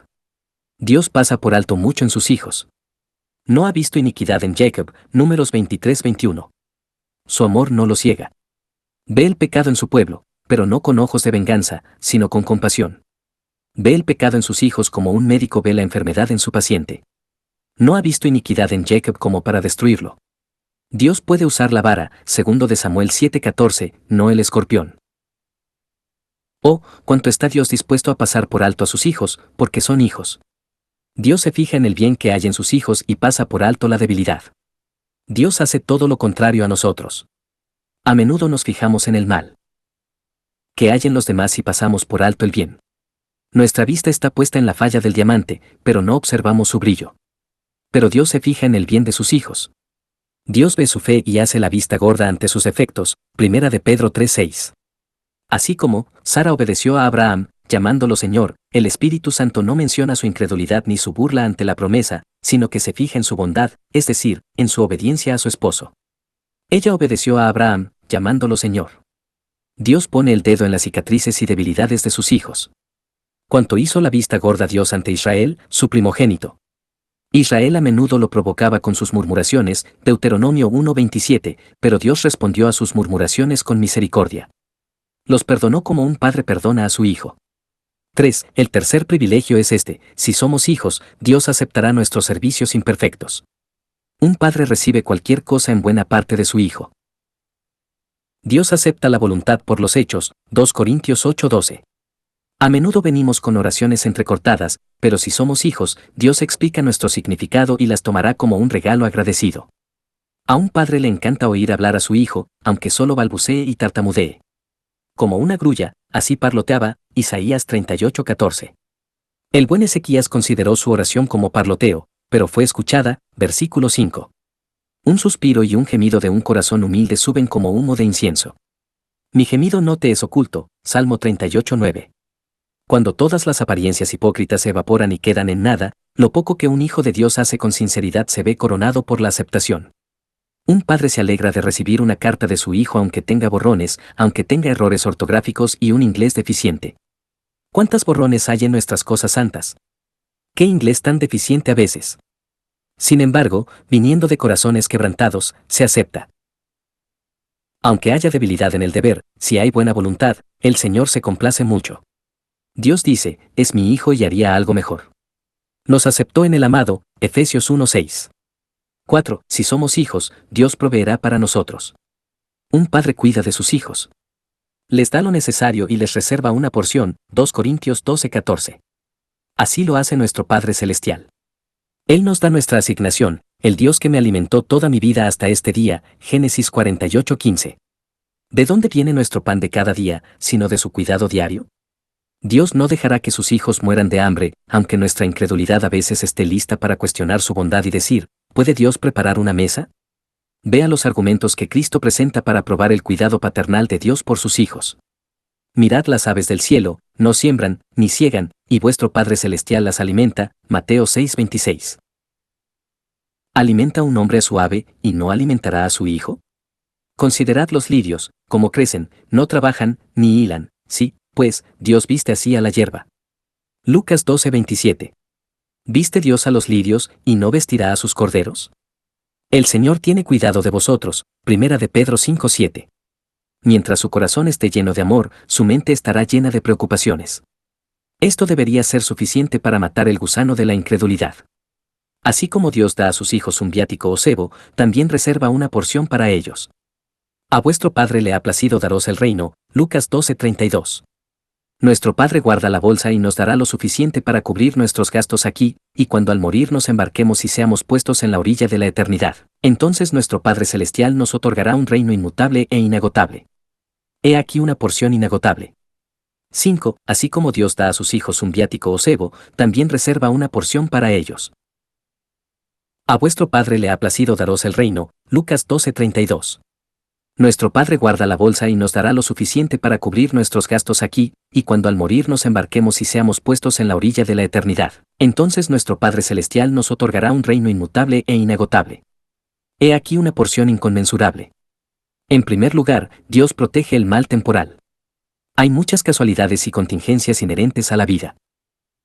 Speaker 1: Dios pasa por alto mucho en sus hijos. No ha visto iniquidad en Jacob, Números 23:21. Su amor no lo ciega. Ve el pecado en su pueblo, pero no con ojos de venganza, sino con compasión. Ve el pecado en sus hijos como un médico ve la enfermedad en su paciente. No ha visto iniquidad en Jacob como para destruirlo. Dios puede usar la vara, segundo de Samuel 7:14, no el escorpión. Oh, cuánto está Dios dispuesto a pasar por alto a sus hijos, porque son hijos. Dios se fija en el bien que hay en sus hijos y pasa por alto la debilidad. Dios hace todo lo contrario a nosotros. A menudo nos fijamos en el mal que hay en los demás y pasamos por alto el bien. Nuestra vista está puesta en la falla del diamante, pero no observamos su brillo. Pero Dios se fija en el bien de sus hijos. Dios ve su fe y hace la vista gorda ante sus efectos, 1 de Pedro 3:6. Así como, Sara obedeció a Abraham, llamándolo Señor, el Espíritu Santo no menciona su incredulidad ni su burla ante la promesa, sino que se fija en su bondad, es decir, en su obediencia a su esposo. Ella obedeció a Abraham, llamándolo Señor. Dios pone el dedo en las cicatrices y debilidades de sus hijos. Cuanto hizo la vista gorda Dios ante Israel, su primogénito. Israel a menudo lo provocaba con sus murmuraciones, Deuteronomio 1:27, pero Dios respondió a sus murmuraciones con misericordia. Los perdonó como un padre perdona a su hijo. 3. El tercer privilegio es este, si somos hijos, Dios aceptará nuestros servicios imperfectos. Un padre recibe cualquier cosa en buena parte de su hijo. Dios acepta la voluntad por los hechos, 2 Corintios 8:12. A menudo venimos con oraciones entrecortadas, pero si somos hijos, Dios explica nuestro significado y las tomará como un regalo agradecido. A un padre le encanta oír hablar a su hijo, aunque solo balbucee y tartamudee. Como una grulla, así parloteaba, Isaías 38:14. El buen Ezequías consideró su oración como parloteo, pero fue escuchada, versículo 5. Un suspiro y un gemido de un corazón humilde suben como humo de incienso. Mi gemido no te es oculto, Salmo 38:9. Cuando todas las apariencias hipócritas se evaporan y quedan en nada, lo poco que un hijo de Dios hace con sinceridad se ve coronado por la aceptación. Un padre se alegra de recibir una carta de su hijo aunque tenga borrones, aunque tenga errores ortográficos y un inglés deficiente. ¿Cuántas borrones hay en nuestras cosas santas? ¿Qué inglés tan deficiente a veces? Sin embargo, viniendo de corazones quebrantados, se acepta. Aunque haya debilidad en el deber, si hay buena voluntad, el Señor se complace mucho. Dios dice, es mi hijo y haría algo mejor. Nos aceptó en el amado, Efesios 1:6. 4. Si somos hijos, Dios proveerá para nosotros. Un padre cuida de sus hijos. Les da lo necesario y les reserva una porción, 2 Corintios 12:14. Así lo hace nuestro Padre Celestial. Él nos da nuestra asignación, el Dios que me alimentó toda mi vida hasta este día, Génesis 48:15. ¿De dónde viene nuestro pan de cada día, sino de su cuidado diario? Dios no dejará que sus hijos mueran de hambre, aunque nuestra incredulidad a veces esté lista para cuestionar su bondad y decir, ¿puede Dios preparar una mesa? Vea los argumentos que Cristo presenta para probar el cuidado paternal de Dios por sus hijos. Mirad las aves del cielo, no siembran, ni ciegan, y vuestro Padre Celestial las alimenta. Mateo 6:26. ¿Alimenta un hombre a su ave, y no alimentará a su hijo? Considerad los lirios, cómo crecen, no trabajan, ni hilan, sí, pues, Dios viste así a la hierba. Lucas 12:27. ¿Viste Dios a los lirios, y no vestirá a sus corderos? El Señor tiene cuidado de vosotros. Primera de Pedro 5:7. Mientras su corazón esté lleno de amor, su mente estará llena de preocupaciones. Esto debería ser suficiente para matar el gusano de la incredulidad. Así como Dios da a sus hijos un viático o cebo, también reserva una porción para ellos. A vuestro Padre le ha placido daros el reino. Lucas 12:32. Nuestro Padre guarda la bolsa y nos dará lo suficiente para cubrir nuestros gastos aquí, y cuando al morir nos embarquemos y seamos puestos en la orilla de la eternidad, entonces nuestro Padre Celestial nos otorgará un reino inmutable e inagotable. He aquí una porción inagotable. 5. Así como Dios da a sus hijos un viático o cebo, también reserva una porción para ellos. A vuestro Padre le ha placido daros el reino. Lucas 12:32. Nuestro Padre guarda la bolsa y nos dará lo suficiente para cubrir nuestros gastos aquí, y cuando al morir nos embarquemos y seamos puestos en la orilla de la eternidad, entonces nuestro Padre Celestial nos otorgará un reino inmutable e inagotable. He aquí una porción inconmensurable. En primer lugar, Dios protege el mal temporal. Hay muchas casualidades y contingencias inherentes a la vida.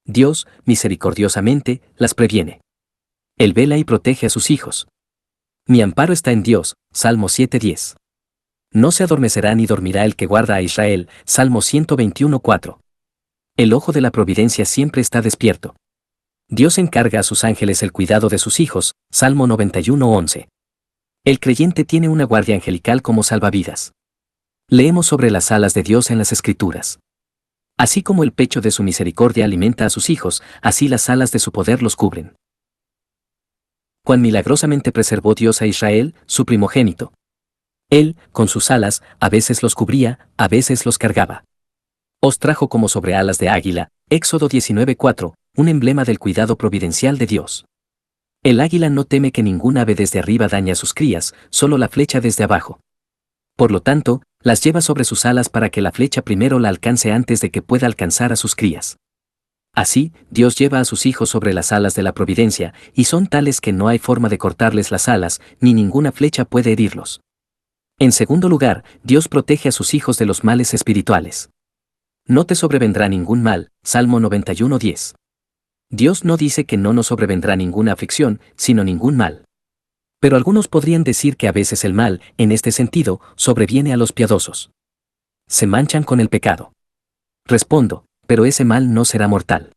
Speaker 1: Dios, misericordiosamente, las previene. Él vela y protege a sus hijos. Mi amparo está en Dios. Salmo 7:10. No se adormecerá ni dormirá el que guarda a Israel. Salmo 121:4. El ojo de la providencia siempre está despierto. Dios encarga a sus ángeles el cuidado de sus hijos. Salmo 91:11. El creyente tiene una guardia angelical como salvavidas. Leemos sobre las alas de Dios en las Escrituras. Así como el pecho de su misericordia alimenta a sus hijos, así las alas de su poder los cubren. Cuán milagrosamente preservó Dios a Israel, su primogénito. Él, con sus alas, a veces los cubría, a veces los cargaba. Os trajo como sobre alas de águila. Éxodo 19:4, un emblema del cuidado providencial de Dios. El águila no teme que ningún ave desde arriba dañe a sus crías, solo la flecha desde abajo. Por lo tanto, las lleva sobre sus alas para que la flecha primero la alcance antes de que pueda alcanzar a sus crías. Así, Dios lleva a sus hijos sobre las alas de la providencia, y son tales que no hay forma de cortarles las alas, ni ninguna flecha puede herirlos. En segundo lugar, Dios protege a sus hijos de los males espirituales. No te sobrevendrá ningún mal. Salmo 91:10. Dios no dice que no nos sobrevendrá ninguna aflicción, sino ningún mal. Pero algunos podrían decir que a veces el mal, en este sentido, sobreviene a los piadosos. Se manchan con el pecado. Respondo, pero ese mal no será mortal.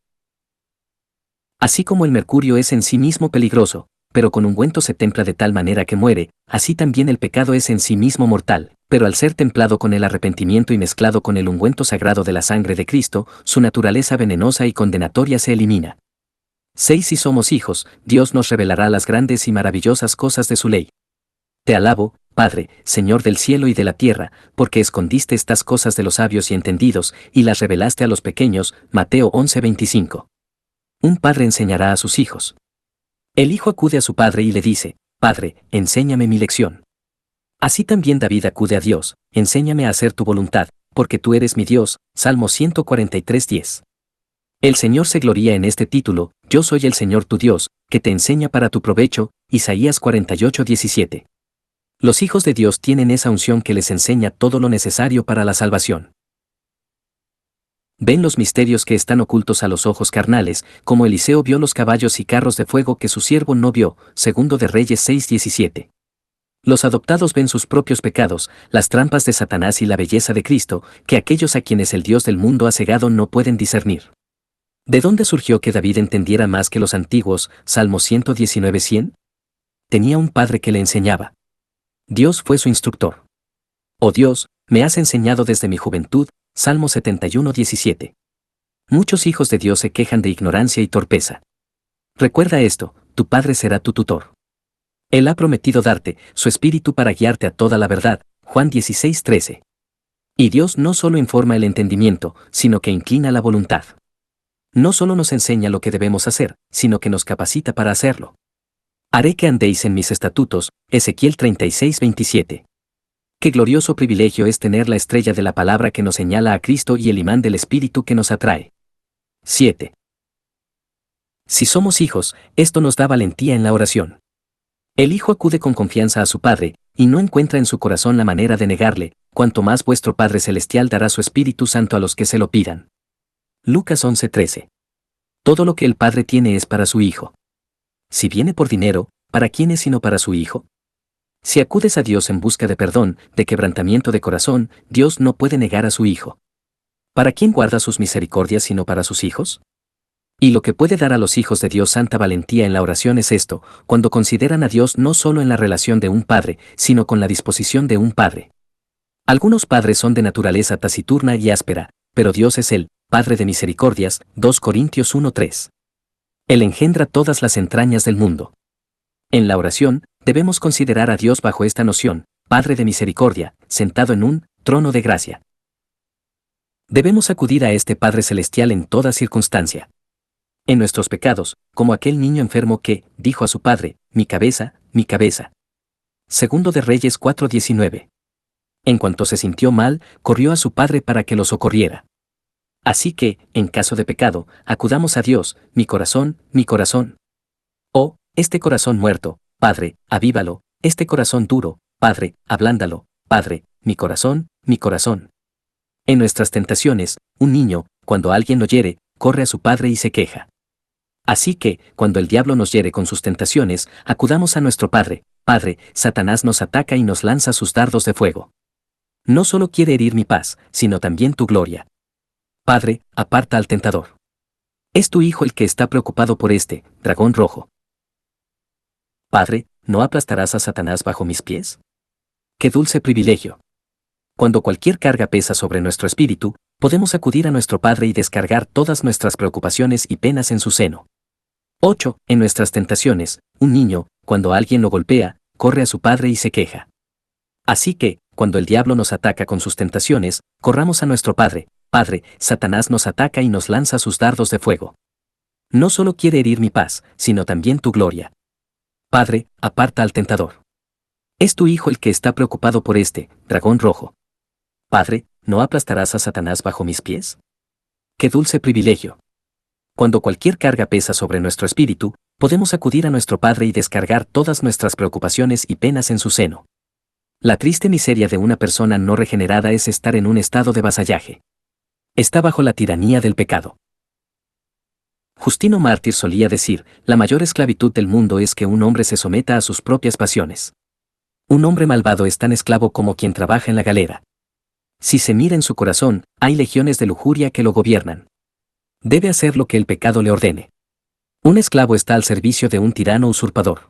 Speaker 1: Así como el mercurio es en sí mismo peligroso, pero con ungüento se templa de tal manera que muere, así también el pecado es en sí mismo mortal, pero al ser templado con el arrepentimiento y mezclado con el ungüento sagrado de la sangre de Cristo, su naturaleza venenosa y condenatoria se elimina. 6. Si somos hijos, Dios nos revelará las grandes y maravillosas cosas de su ley. Te alabo, Padre, Señor del cielo y de la tierra, porque escondiste estas cosas de los sabios y entendidos, y las revelaste a los pequeños. Mateo 11:25. Un padre enseñará a sus hijos. El hijo acude a su padre y le dice, Padre, enséñame mi lección. Así también David acude a Dios, enséñame a hacer tu voluntad, porque tú eres mi Dios. Salmo 143:10. El Señor se gloría en este título, yo soy el Señor tu Dios, que te enseña para tu provecho. Isaías 48:17. Los hijos de Dios tienen esa unción que les enseña todo lo necesario para la salvación. Ven los misterios que están ocultos a los ojos carnales, como Eliseo vio los caballos y carros de fuego que su siervo no vio. Segundo de Reyes 6:17. Los adoptados ven sus propios pecados, las trampas de Satanás y la belleza de Cristo, que aquellos a quienes el Dios del mundo ha cegado no pueden discernir. ¿De dónde surgió que David entendiera más que los antiguos? Salmo 119:100. Tenía un padre que le enseñaba. Dios fue su instructor. Oh Dios, me has enseñado desde mi juventud. Salmo 71:17. Muchos hijos de Dios se quejan de ignorancia y torpeza. Recuerda esto, tu Padre será tu tutor. Él ha prometido darte su espíritu para guiarte a toda la verdad. Juan 16:13. Y Dios no solo informa el entendimiento, sino que inclina la voluntad. No solo nos enseña lo que debemos hacer, sino que nos capacita para hacerlo. Haré que andéis en mis estatutos, Ezequiel 36:27. Qué glorioso privilegio es tener la estrella de la palabra que nos señala a Cristo y el imán del Espíritu que nos atrae. 7. Si somos hijos, esto nos da valentía en la oración. El hijo acude con confianza a su padre, y no encuentra en su corazón la manera de negarle, cuanto más vuestro Padre Celestial dará su Espíritu Santo a los que se lo pidan. Lucas 11:13. Todo lo que el Padre tiene es para su hijo. Si viene por dinero, ¿para quién es sino para su hijo? Si acudes a Dios en busca de perdón, de quebrantamiento de corazón, Dios no puede negar a su hijo. ¿Para quién guarda sus misericordias sino para sus hijos? Y lo que puede dar a los hijos de Dios santa valentía en la oración es esto, cuando consideran a Dios no solo en la relación de un padre, sino con la disposición de un padre. Algunos padres son de naturaleza taciturna y áspera, pero Dios es el Padre de misericordias, 2 Corintios 1:3. Él engendra todas las entrañas del mundo. En la oración, debemos considerar a Dios bajo esta noción, Padre de misericordia, sentado en un trono de gracia. Debemos acudir a este Padre Celestial en toda circunstancia. En nuestros pecados, como aquel niño enfermo que dijo a su padre, mi cabeza, mi cabeza. Segundo de Reyes 4:19. En cuanto se sintió mal, corrió a su padre para que lo socorriera. Así que, en caso de pecado, acudamos a Dios, mi corazón, mi corazón. Oh, este corazón muerto, Padre, avívalo, este corazón duro, Padre, ablándalo, Padre, mi corazón, mi corazón. En nuestras tentaciones, un niño, cuando alguien lo hiere, corre a su padre y se queja. Así que, cuando el diablo nos hiere con sus tentaciones, acudamos a nuestro Padre. Padre, Satanás nos ataca y nos lanza sus dardos de fuego. No solo quiere herir mi paz, sino también tu gloria. Padre, aparta al tentador. Es tu hijo el que está preocupado por este dragón rojo. Padre, ¿no aplastarás a Satanás bajo mis pies? ¡Qué dulce privilegio! Cuando cualquier carga pesa sobre nuestro espíritu, podemos acudir a nuestro Padre y descargar todas nuestras preocupaciones y penas en su seno. 8. En nuestras tentaciones, un niño, cuando alguien lo golpea, corre a su padre y se queja. Así que, cuando el diablo nos ataca con sus tentaciones, corramos a nuestro Padre. Padre, Satanás nos ataca y nos lanza sus dardos de fuego. No solo quiere herir mi paz, sino también tu gloria. Padre, aparta al tentador. Es tu hijo el que está preocupado por este dragón rojo. Padre, ¿no aplastarás a Satanás bajo mis pies? ¡Qué dulce privilegio! Cuando cualquier carga pesa sobre nuestro espíritu, podemos acudir a nuestro Padre y descargar todas nuestras preocupaciones y penas en su seno. La triste miseria de una persona no regenerada es estar en un estado de vasallaje. Está bajo la tiranía del pecado. Justino Mártir solía decir, la mayor esclavitud del mundo es que un hombre se someta a sus propias pasiones. Un hombre malvado es tan esclavo como quien trabaja en la galera. Si se mira en su corazón, hay legiones de lujuria que lo gobiernan. Debe hacer lo que el pecado le ordene. Un esclavo está al servicio de un tirano usurpador.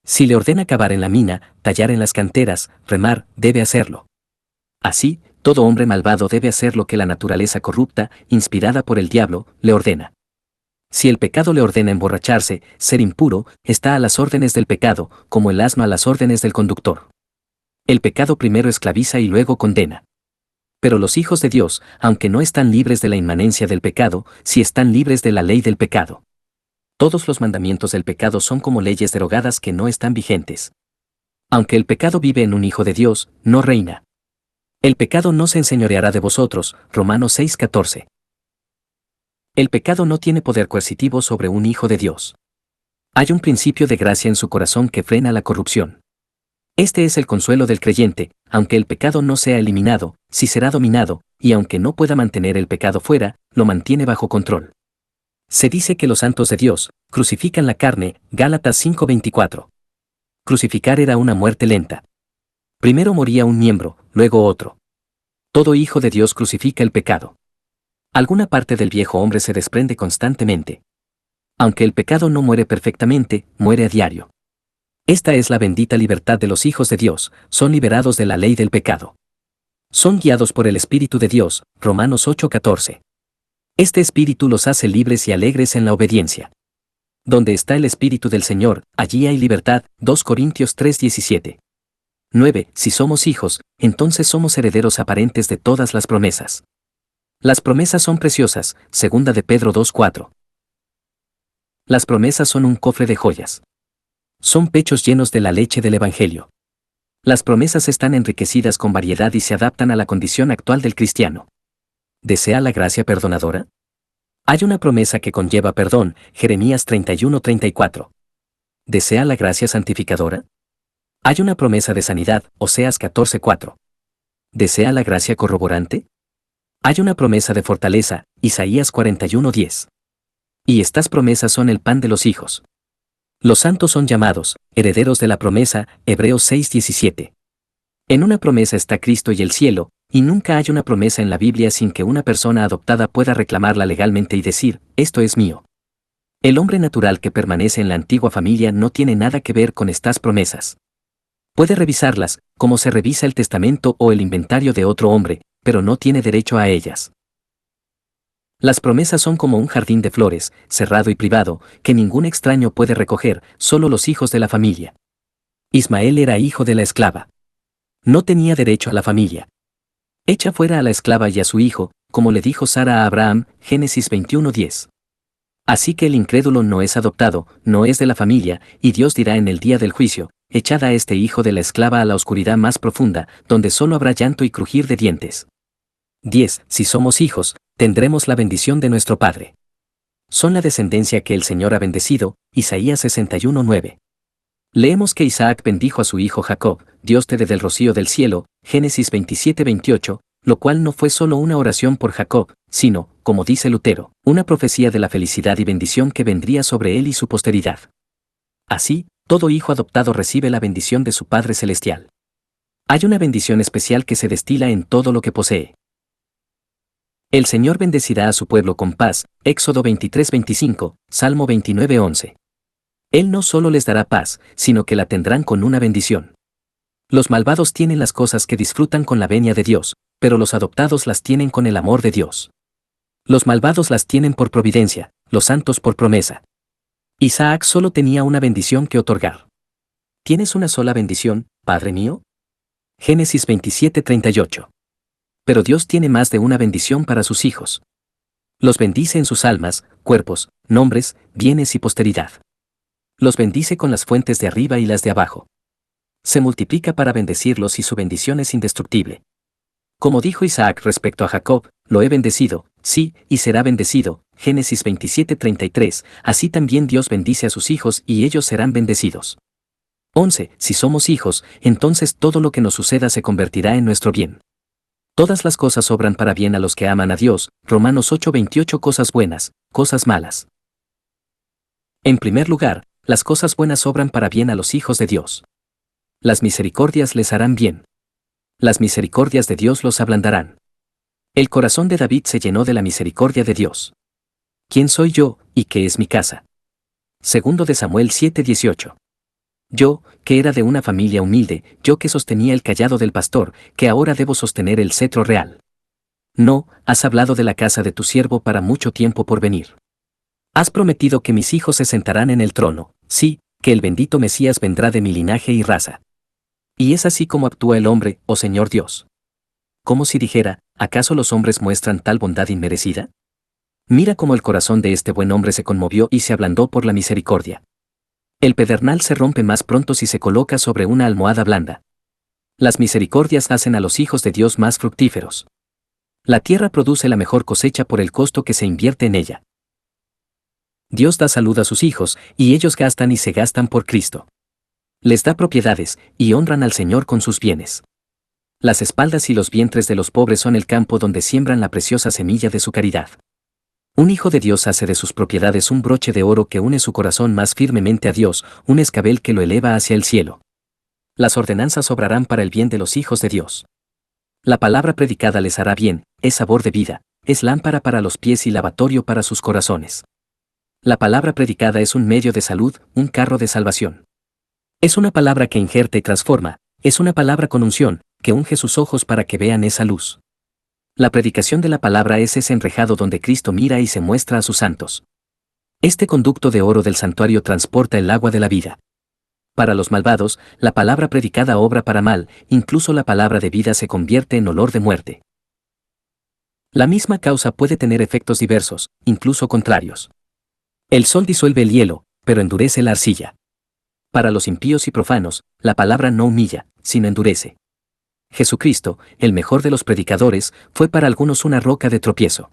Speaker 1: Si le ordena cavar en la mina, tallar en las canteras, remar, debe hacerlo. Así, todo hombre malvado debe hacer lo que la naturaleza corrupta, inspirada por el diablo, le ordena. Si el pecado le ordena emborracharse, ser impuro, está a las órdenes del pecado, como el asno a las órdenes del conductor. El pecado primero esclaviza y luego condena. Pero los hijos de Dios, aunque no están libres de la inmanencia del pecado, sí están libres de la ley del pecado. Todos los mandamientos del pecado son como leyes derogadas que no están vigentes. Aunque el pecado vive en un hijo de Dios, no reina. El pecado no se enseñoreará de vosotros, Romanos 6:14. El pecado no tiene poder coercitivo sobre un hijo de Dios. Hay un principio de gracia en su corazón que frena la corrupción. Este es el consuelo del creyente, aunque el pecado no sea eliminado, sí será dominado, y aunque no pueda mantener el pecado fuera, lo mantiene bajo control. Se dice que los santos de Dios crucifican la carne, Gálatas 5:24. Crucificar era una muerte lenta. Primero moría un miembro, luego otro. Todo hijo de Dios crucifica el pecado. Alguna parte del viejo hombre se desprende constantemente. Aunque el pecado no muere perfectamente, muere a diario. Esta es la bendita libertad de los hijos de Dios, son liberados de la ley del pecado. Son guiados por el Espíritu de Dios, Romanos 8:14. Este Espíritu los hace libres y alegres en la obediencia. Donde está el Espíritu del Señor, allí hay libertad, 2 Corintios 3:17. 9. Si somos hijos, entonces somos herederos aparentes de todas las promesas. Las promesas son preciosas, segunda de Pedro 2:4. Las promesas son un cofre de joyas. Son pechos llenos de la leche del Evangelio. Las promesas están enriquecidas con variedad y se adaptan a la condición actual del cristiano. ¿Desea la gracia perdonadora? Hay una promesa que conlleva perdón, Jeremías 31:34. ¿Desea la gracia santificadora? Hay una promesa de sanidad, Oseas 14:4. ¿Desea la gracia corroborante? Hay una promesa de fortaleza, Isaías 41:10. Y estas promesas son el pan de los hijos. Los santos son llamados, herederos de la promesa, Hebreos 6:17. En una promesa está Cristo y el cielo, y nunca hay una promesa en la Biblia sin que una persona adoptada pueda reclamarla legalmente y decir, esto es mío. El hombre natural que permanece en la antigua familia no tiene nada que ver con estas promesas. Puede revisarlas, como se revisa el testamento o el inventario de otro hombre, pero no tiene derecho a ellas. Las promesas son como un jardín de flores, cerrado y privado, que ningún extraño puede recoger, solo los hijos de la familia. Ismael era hijo de la esclava. No tenía derecho a la familia. Echa fuera a la esclava y a su hijo, como le dijo Sara a Abraham, Génesis 21:10. Así que el incrédulo no es adoptado, no es de la familia, y Dios dirá en el día del juicio, echad a este hijo de la esclava a la oscuridad más profunda, donde solo habrá llanto y crujir de dientes. 10. Si somos hijos, tendremos la bendición de nuestro Padre. Son la descendencia que el Señor ha bendecido, Isaías 61:9. Leemos que Isaac bendijo a su hijo Jacob, Dios te dé del rocío del cielo, Génesis 27:28, lo cual no fue solo una oración por Jacob, sino, como dice Lutero, una profecía de la felicidad y bendición que vendría sobre él y su posteridad. Así, todo hijo adoptado recibe la bendición de su Padre Celestial. Hay una bendición especial que se destila en todo lo que posee. El Señor bendecirá a su pueblo con paz, Éxodo 23:25, Salmo 29:11. Él no solo les dará paz, sino que la tendrán con una bendición. Los malvados tienen las cosas que disfrutan con la venia de Dios, pero los adoptados las tienen con el amor de Dios. Los malvados las tienen por providencia, los santos por promesa. Isaac solo tenía una bendición que otorgar. ¿Tienes una sola bendición, Padre mío? Génesis 27:38. Pero Dios tiene más de una bendición para sus hijos. Los bendice en sus almas, cuerpos, nombres, bienes y posteridad. Los bendice con las fuentes de arriba y las de abajo. Se multiplica para bendecirlos y su bendición es indestructible. Como dijo Isaac respecto a Jacob, lo he bendecido, sí, y será bendecido, Génesis 27:33, así también Dios bendice a sus hijos y ellos serán bendecidos. 11. Si somos hijos, entonces todo lo que nos suceda se convertirá en nuestro bien. Todas las cosas obran para bien a los que aman a Dios, Romanos 8:28. Cosas buenas, cosas malas. En primer lugar, las cosas buenas obran para bien a los hijos de Dios. Las misericordias les harán bien. Las misericordias de Dios los ablandarán. El corazón de David se llenó de la misericordia de Dios. ¿Quién soy yo, y qué es mi casa? Segundo de Samuel 7:18. Yo, que era de una familia humilde, yo que sostenía el cayado del pastor, que ahora debo sostener el cetro real. No, has hablado de la casa de tu siervo para mucho tiempo por venir. Has prometido que mis hijos se sentarán en el trono, sí, que el bendito Mesías vendrá de mi linaje y raza. Y es así como actúa el hombre, oh Señor Dios. Como si dijera, ¿acaso los hombres muestran tal bondad inmerecida? Mira cómo el corazón de este buen hombre se conmovió y se ablandó por la misericordia. El pedernal se rompe más pronto si se coloca sobre una almohada blanda. Las misericordias hacen a los hijos de Dios más fructíferos. La tierra produce la mejor cosecha por el costo que se invierte en ella. Dios da salud a sus hijos, y ellos gastan y se gastan por Cristo. Les da propiedades, y honran al Señor con sus bienes. Las espaldas y los vientres de los pobres son el campo donde siembran la preciosa semilla de su caridad. Un hijo de Dios hace de sus propiedades un broche de oro que une su corazón más firmemente a Dios, un escabel que lo eleva hacia el cielo. Las ordenanzas obrarán para el bien de los hijos de Dios. La palabra predicada les hará bien, es sabor de vida, es lámpara para los pies y lavatorio para sus corazones. La palabra predicada es un medio de salud, un carro de salvación. Es una palabra que injerte y transforma, es una palabra con unción, que unge sus ojos para que vean esa luz. La predicación de la palabra es ese enrejado donde Cristo mira y se muestra a sus santos. Este conducto de oro del santuario transporta el agua de la vida. Para los malvados, la palabra predicada obra para mal, incluso la palabra de vida se convierte en olor de muerte. La misma causa puede tener efectos diversos, incluso contrarios. El sol disuelve el hielo, pero endurece la arcilla. Para los impíos y profanos, la palabra no humilla, sino endurece. Jesucristo, el mejor de los predicadores, fue para algunos una roca de tropiezo.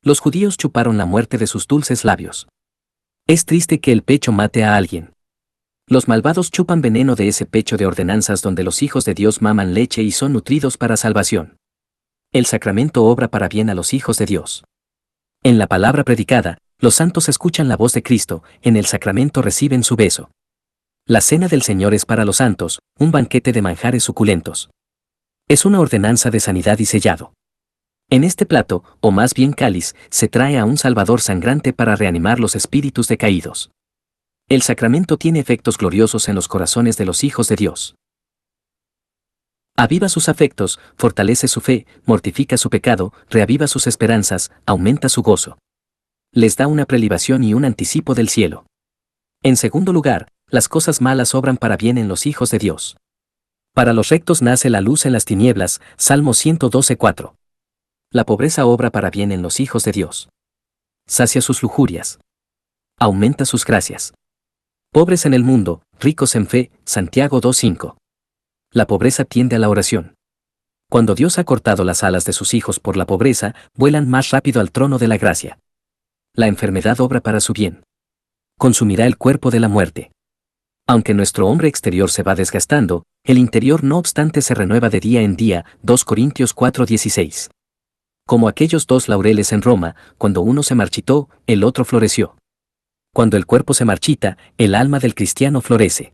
Speaker 1: Los judíos chuparon la muerte de sus dulces labios. Es triste que el pecho mate a alguien. Los malvados chupan veneno de ese pecho de ordenanzas donde los hijos de Dios maman leche y son nutridos para salvación. El sacramento obra para bien a los hijos de Dios. En la palabra predicada, los santos escuchan la voz de Cristo, en el sacramento reciben su beso. La cena del Señor es para los santos, un banquete de manjares suculentos. Es una ordenanza de sanidad y sellado. En este plato, o más bien cáliz, se trae a un Salvador sangrante para reanimar los espíritus decaídos. El sacramento tiene efectos gloriosos en los corazones de los hijos de Dios. Aviva sus afectos, fortalece su fe, mortifica su pecado, reaviva sus esperanzas, aumenta su gozo. Les da una prelibación y un anticipo del cielo. En segundo lugar, las cosas malas obran para bien en los hijos de Dios. Para los rectos nace la luz en las tinieblas, Salmo 112:4. La pobreza obra para bien en los hijos de Dios. Sacia sus lujurias. Aumenta sus gracias. Pobres en el mundo, ricos en fe, Santiago 2:5. La pobreza tiende a la oración. Cuando Dios ha cortado las alas de sus hijos por la pobreza, vuelan más rápido al trono de la gracia. La enfermedad obra para su bien. Consumirá el cuerpo de la muerte. Aunque nuestro hombre exterior se va desgastando, el interior no obstante se renueva de día en día, 2 Corintios 4:16. Como aquellos dos laureles en Roma, cuando uno se marchitó, el otro floreció. Cuando el cuerpo se marchita, el alma del cristiano florece.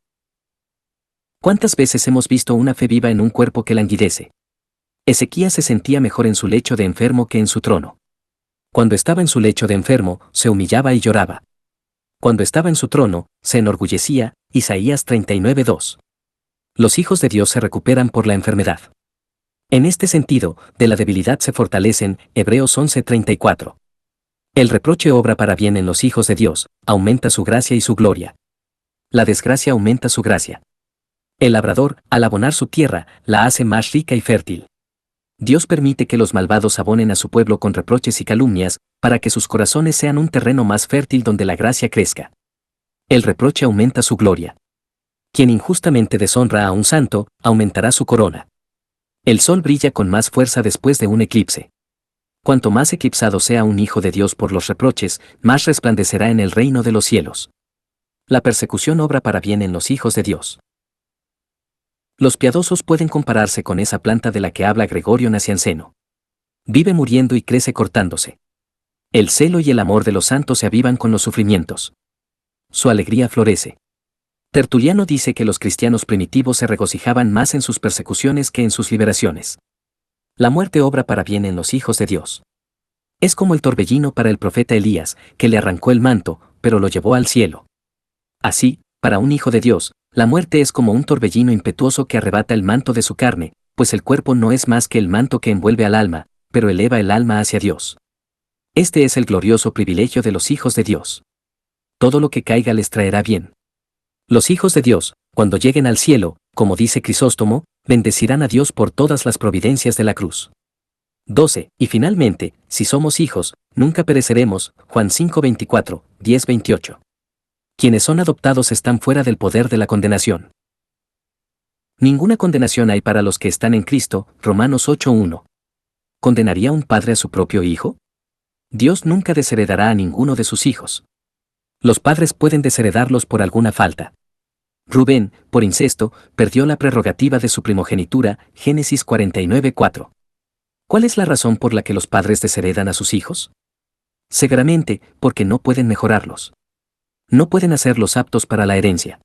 Speaker 1: ¿Cuántas veces hemos visto una fe viva en un cuerpo que languidece? Ezequías se sentía mejor en su lecho de enfermo que en su trono. Cuando estaba en su lecho de enfermo, se humillaba y lloraba. Cuando estaba en su trono, se enorgullecía, Isaías 39:2. Los hijos de Dios se recuperan por la enfermedad. En este sentido, de la debilidad se fortalecen, Hebreos 11:34. El reproche obra para bien en los hijos de Dios, aumenta su gracia y su gloria. La desgracia aumenta su gracia. El labrador, al abonar su tierra, la hace más rica y fértil. Dios permite que los malvados abonen a su pueblo con reproches y calumnias, para que sus corazones sean un terreno más fértil donde la gracia crezca. El reproche aumenta su gloria. Quien injustamente deshonra a un santo, aumentará su corona. El sol brilla con más fuerza después de un eclipse. Cuanto más eclipsado sea un hijo de Dios por los reproches, más resplandecerá en el reino de los cielos. La persecución obra para bien en los hijos de Dios. Los piadosos pueden compararse con esa planta de la que habla Gregorio Nacianceno. Vive muriendo y crece cortándose. El celo y el amor de los santos se avivan con los sufrimientos. Su alegría florece. Tertuliano dice que los cristianos primitivos se regocijaban más en sus persecuciones que en sus liberaciones. La muerte obra para bien en los hijos de Dios. Es como el torbellino para el profeta Elías, que le arrancó el manto, pero lo llevó al cielo. Así, para un hijo de Dios, la muerte es como un torbellino impetuoso que arrebata el manto de su carne, pues el cuerpo no es más que el manto que envuelve al alma, pero eleva el alma hacia Dios. Este es el glorioso privilegio de los hijos de Dios. Todo lo que caiga les traerá bien. Los hijos de Dios, cuando lleguen al cielo, como dice Crisóstomo, bendecirán a Dios por todas las providencias de la cruz. 12. Y finalmente, si somos hijos, nunca pereceremos, Juan 5:24, 10:28. Quienes son adoptados están fuera del poder de la condenación. Ninguna condenación hay para los que están en Cristo, Romanos 8:1. ¿Condenaría un padre a su propio hijo? Dios nunca desheredará a ninguno de sus hijos. Los padres pueden desheredarlos por alguna falta. Rubén, por incesto, perdió la prerrogativa de su primogenitura, Génesis 49:4. ¿Cuál es la razón por la que los padres desheredan a sus hijos? Seguramente, porque no pueden mejorarlos. No pueden hacerlos aptos para la herencia.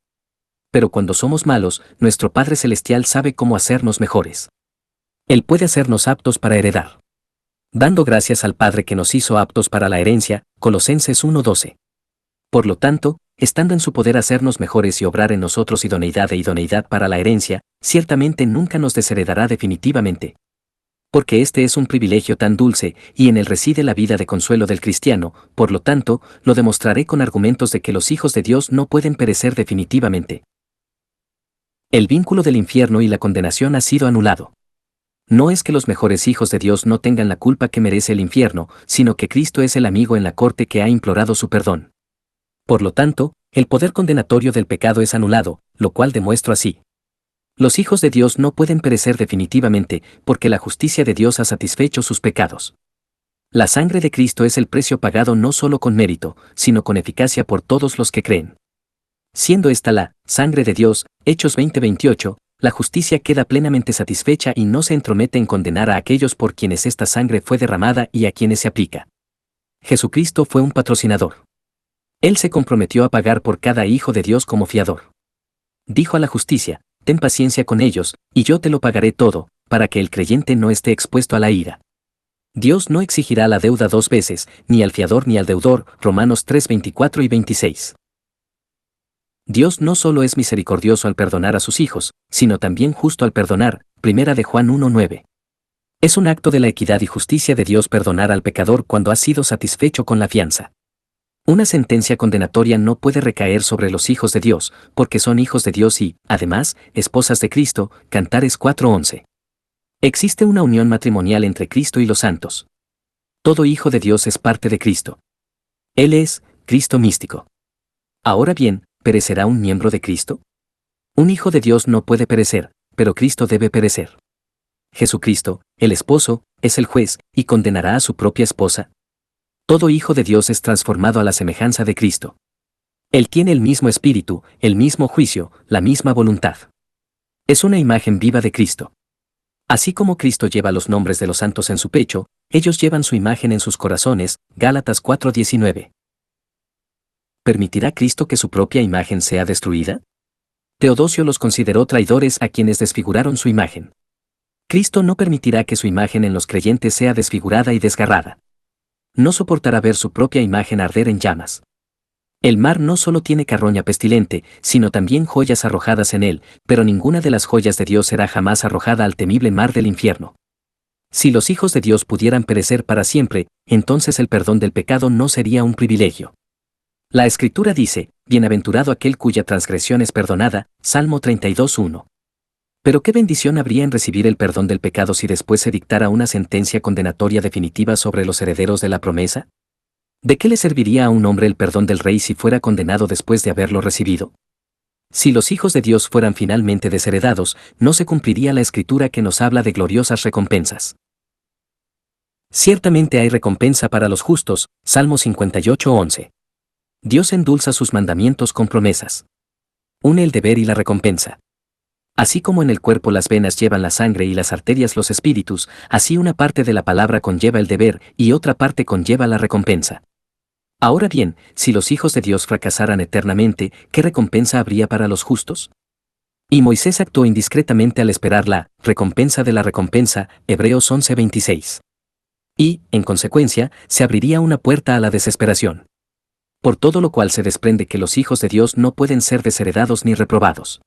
Speaker 1: Pero cuando somos malos, nuestro Padre Celestial sabe cómo hacernos mejores. Él puede hacernos aptos para heredar. Dando gracias al Padre que nos hizo aptos para la herencia, Colosenses 1:12. Por lo tanto, estando en su poder hacernos mejores y obrar en nosotros idoneidad e idoneidad para la herencia, ciertamente nunca nos desheredará definitivamente. Porque este es un privilegio tan dulce, y en él reside la vida de consuelo del cristiano, por lo tanto, lo demostraré con argumentos de que los hijos de Dios no pueden perecer definitivamente. El vínculo del infierno y la condenación ha sido anulado. No es que los mejores hijos de Dios no tengan la culpa que merece el infierno, sino que Cristo es el amigo en la corte que ha implorado su perdón. Por lo tanto, el poder condenatorio del pecado es anulado, lo cual demuestra así. Los hijos de Dios no pueden perecer definitivamente, porque la justicia de Dios ha satisfecho sus pecados. La sangre de Cristo es el precio pagado no solo con mérito, sino con eficacia por todos los que creen. Siendo esta la sangre de Dios, Hechos 20:28, la justicia queda plenamente satisfecha y no se entromete en condenar a aquellos por quienes esta sangre fue derramada y a quienes se aplica. Jesucristo fue un patrocinador. Él se comprometió a pagar por cada hijo de Dios como fiador. Dijo a la justicia: ten paciencia con ellos, y yo te lo pagaré todo, para que el creyente no esté expuesto a la ira. Dios no exigirá la deuda dos veces, ni al fiador ni al deudor, Romanos 3:24 y 26. Dios no solo es misericordioso al perdonar a sus hijos, sino también justo al perdonar, 1 de Juan 1:9. Es un acto de la equidad y justicia de Dios perdonar al pecador cuando ha sido satisfecho con la fianza. Una sentencia condenatoria no puede recaer sobre los hijos de Dios, porque son hijos de Dios y, además, esposas de Cristo, Cantares 4:11. Existe una unión matrimonial entre Cristo y los santos. Todo hijo de Dios es parte de Cristo. Él es Cristo místico. Ahora bien, ¿perecerá un miembro de Cristo? Un hijo de Dios no puede perecer, pero Cristo debe perecer. Jesucristo, el esposo, es el juez, y condenará a su propia esposa. Todo hijo de Dios es transformado a la semejanza de Cristo. Él tiene el mismo espíritu, el mismo juicio, la misma voluntad. Es una imagen viva de Cristo. Así como Cristo lleva los nombres de los santos en su pecho, ellos llevan su imagen en sus corazones, Gálatas 4:19. ¿Permitirá Cristo que su propia imagen sea destruida? Teodosio los consideró traidores a quienes desfiguraron su imagen. Cristo no permitirá que su imagen en los creyentes sea desfigurada y desgarrada. No soportará ver su propia imagen arder en llamas. El mar no solo tiene carroña pestilente, sino también joyas arrojadas en él, pero ninguna de las joyas de Dios será jamás arrojada al temible mar del infierno. Si los hijos de Dios pudieran perecer para siempre, entonces el perdón del pecado no sería un privilegio. La Escritura dice: bienaventurado aquel cuya transgresión es perdonada, Salmo 32:1. Pero qué bendición habría en recibir el perdón del pecado si después se dictara una sentencia condenatoria definitiva sobre los herederos de la promesa. ¿De qué le serviría a un hombre el perdón del rey si fuera condenado después de haberlo recibido? Si los hijos de Dios fueran finalmente desheredados, no se cumpliría la Escritura que nos habla de gloriosas recompensas. Ciertamente hay recompensa para los justos, Salmo 58:11. Dios endulza sus mandamientos con promesas. Une el deber y la recompensa. Así como en el cuerpo las venas llevan la sangre y las arterias los espíritus, así una parte de la palabra conlleva el deber y otra parte conlleva la recompensa. Ahora bien, si los hijos de Dios fracasaran eternamente, ¿qué recompensa habría para los justos? Y Moisés actuó indiscretamente al esperar la recompensa de la recompensa, Hebreos 11:26. Y, en consecuencia, se abriría una puerta a la desesperación. Por todo lo cual se desprende que los hijos de Dios no pueden ser desheredados ni reprobados.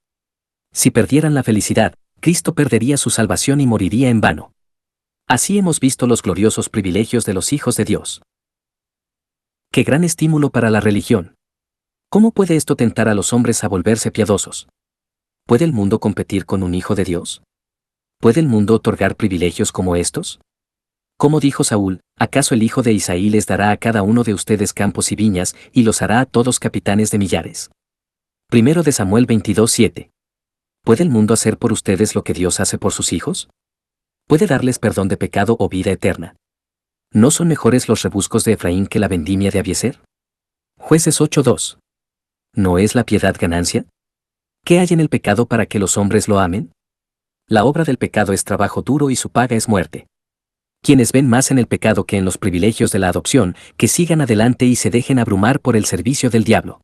Speaker 1: Si perdieran la felicidad, Cristo perdería su salvación y moriría en vano. Así hemos visto los gloriosos privilegios de los hijos de Dios. ¡Qué gran estímulo para la religión! ¿Cómo puede esto tentar a los hombres a volverse piadosos? ¿Puede el mundo competir con un hijo de Dios? ¿Puede el mundo otorgar privilegios como estos? Como dijo Saúl, ¿acaso el hijo de Isaí les dará a cada uno de ustedes campos y viñas, y los hará a todos capitanes de millares? 1 de Samuel 22:7. ¿Puede el mundo hacer por ustedes lo que Dios hace por sus hijos? ¿Puede darles perdón de pecado o vida eterna? ¿No son mejores los rebuscos de Efraín que la vendimia de Abiezer? Jueces 8:2. ¿No es la piedad ganancia? ¿Qué hay en el pecado para que los hombres lo amen? La obra del pecado es trabajo duro y su paga es muerte. Quienes ven más en el pecado que en los privilegios de la adopción, que sigan adelante y se dejen abrumar por el servicio del diablo.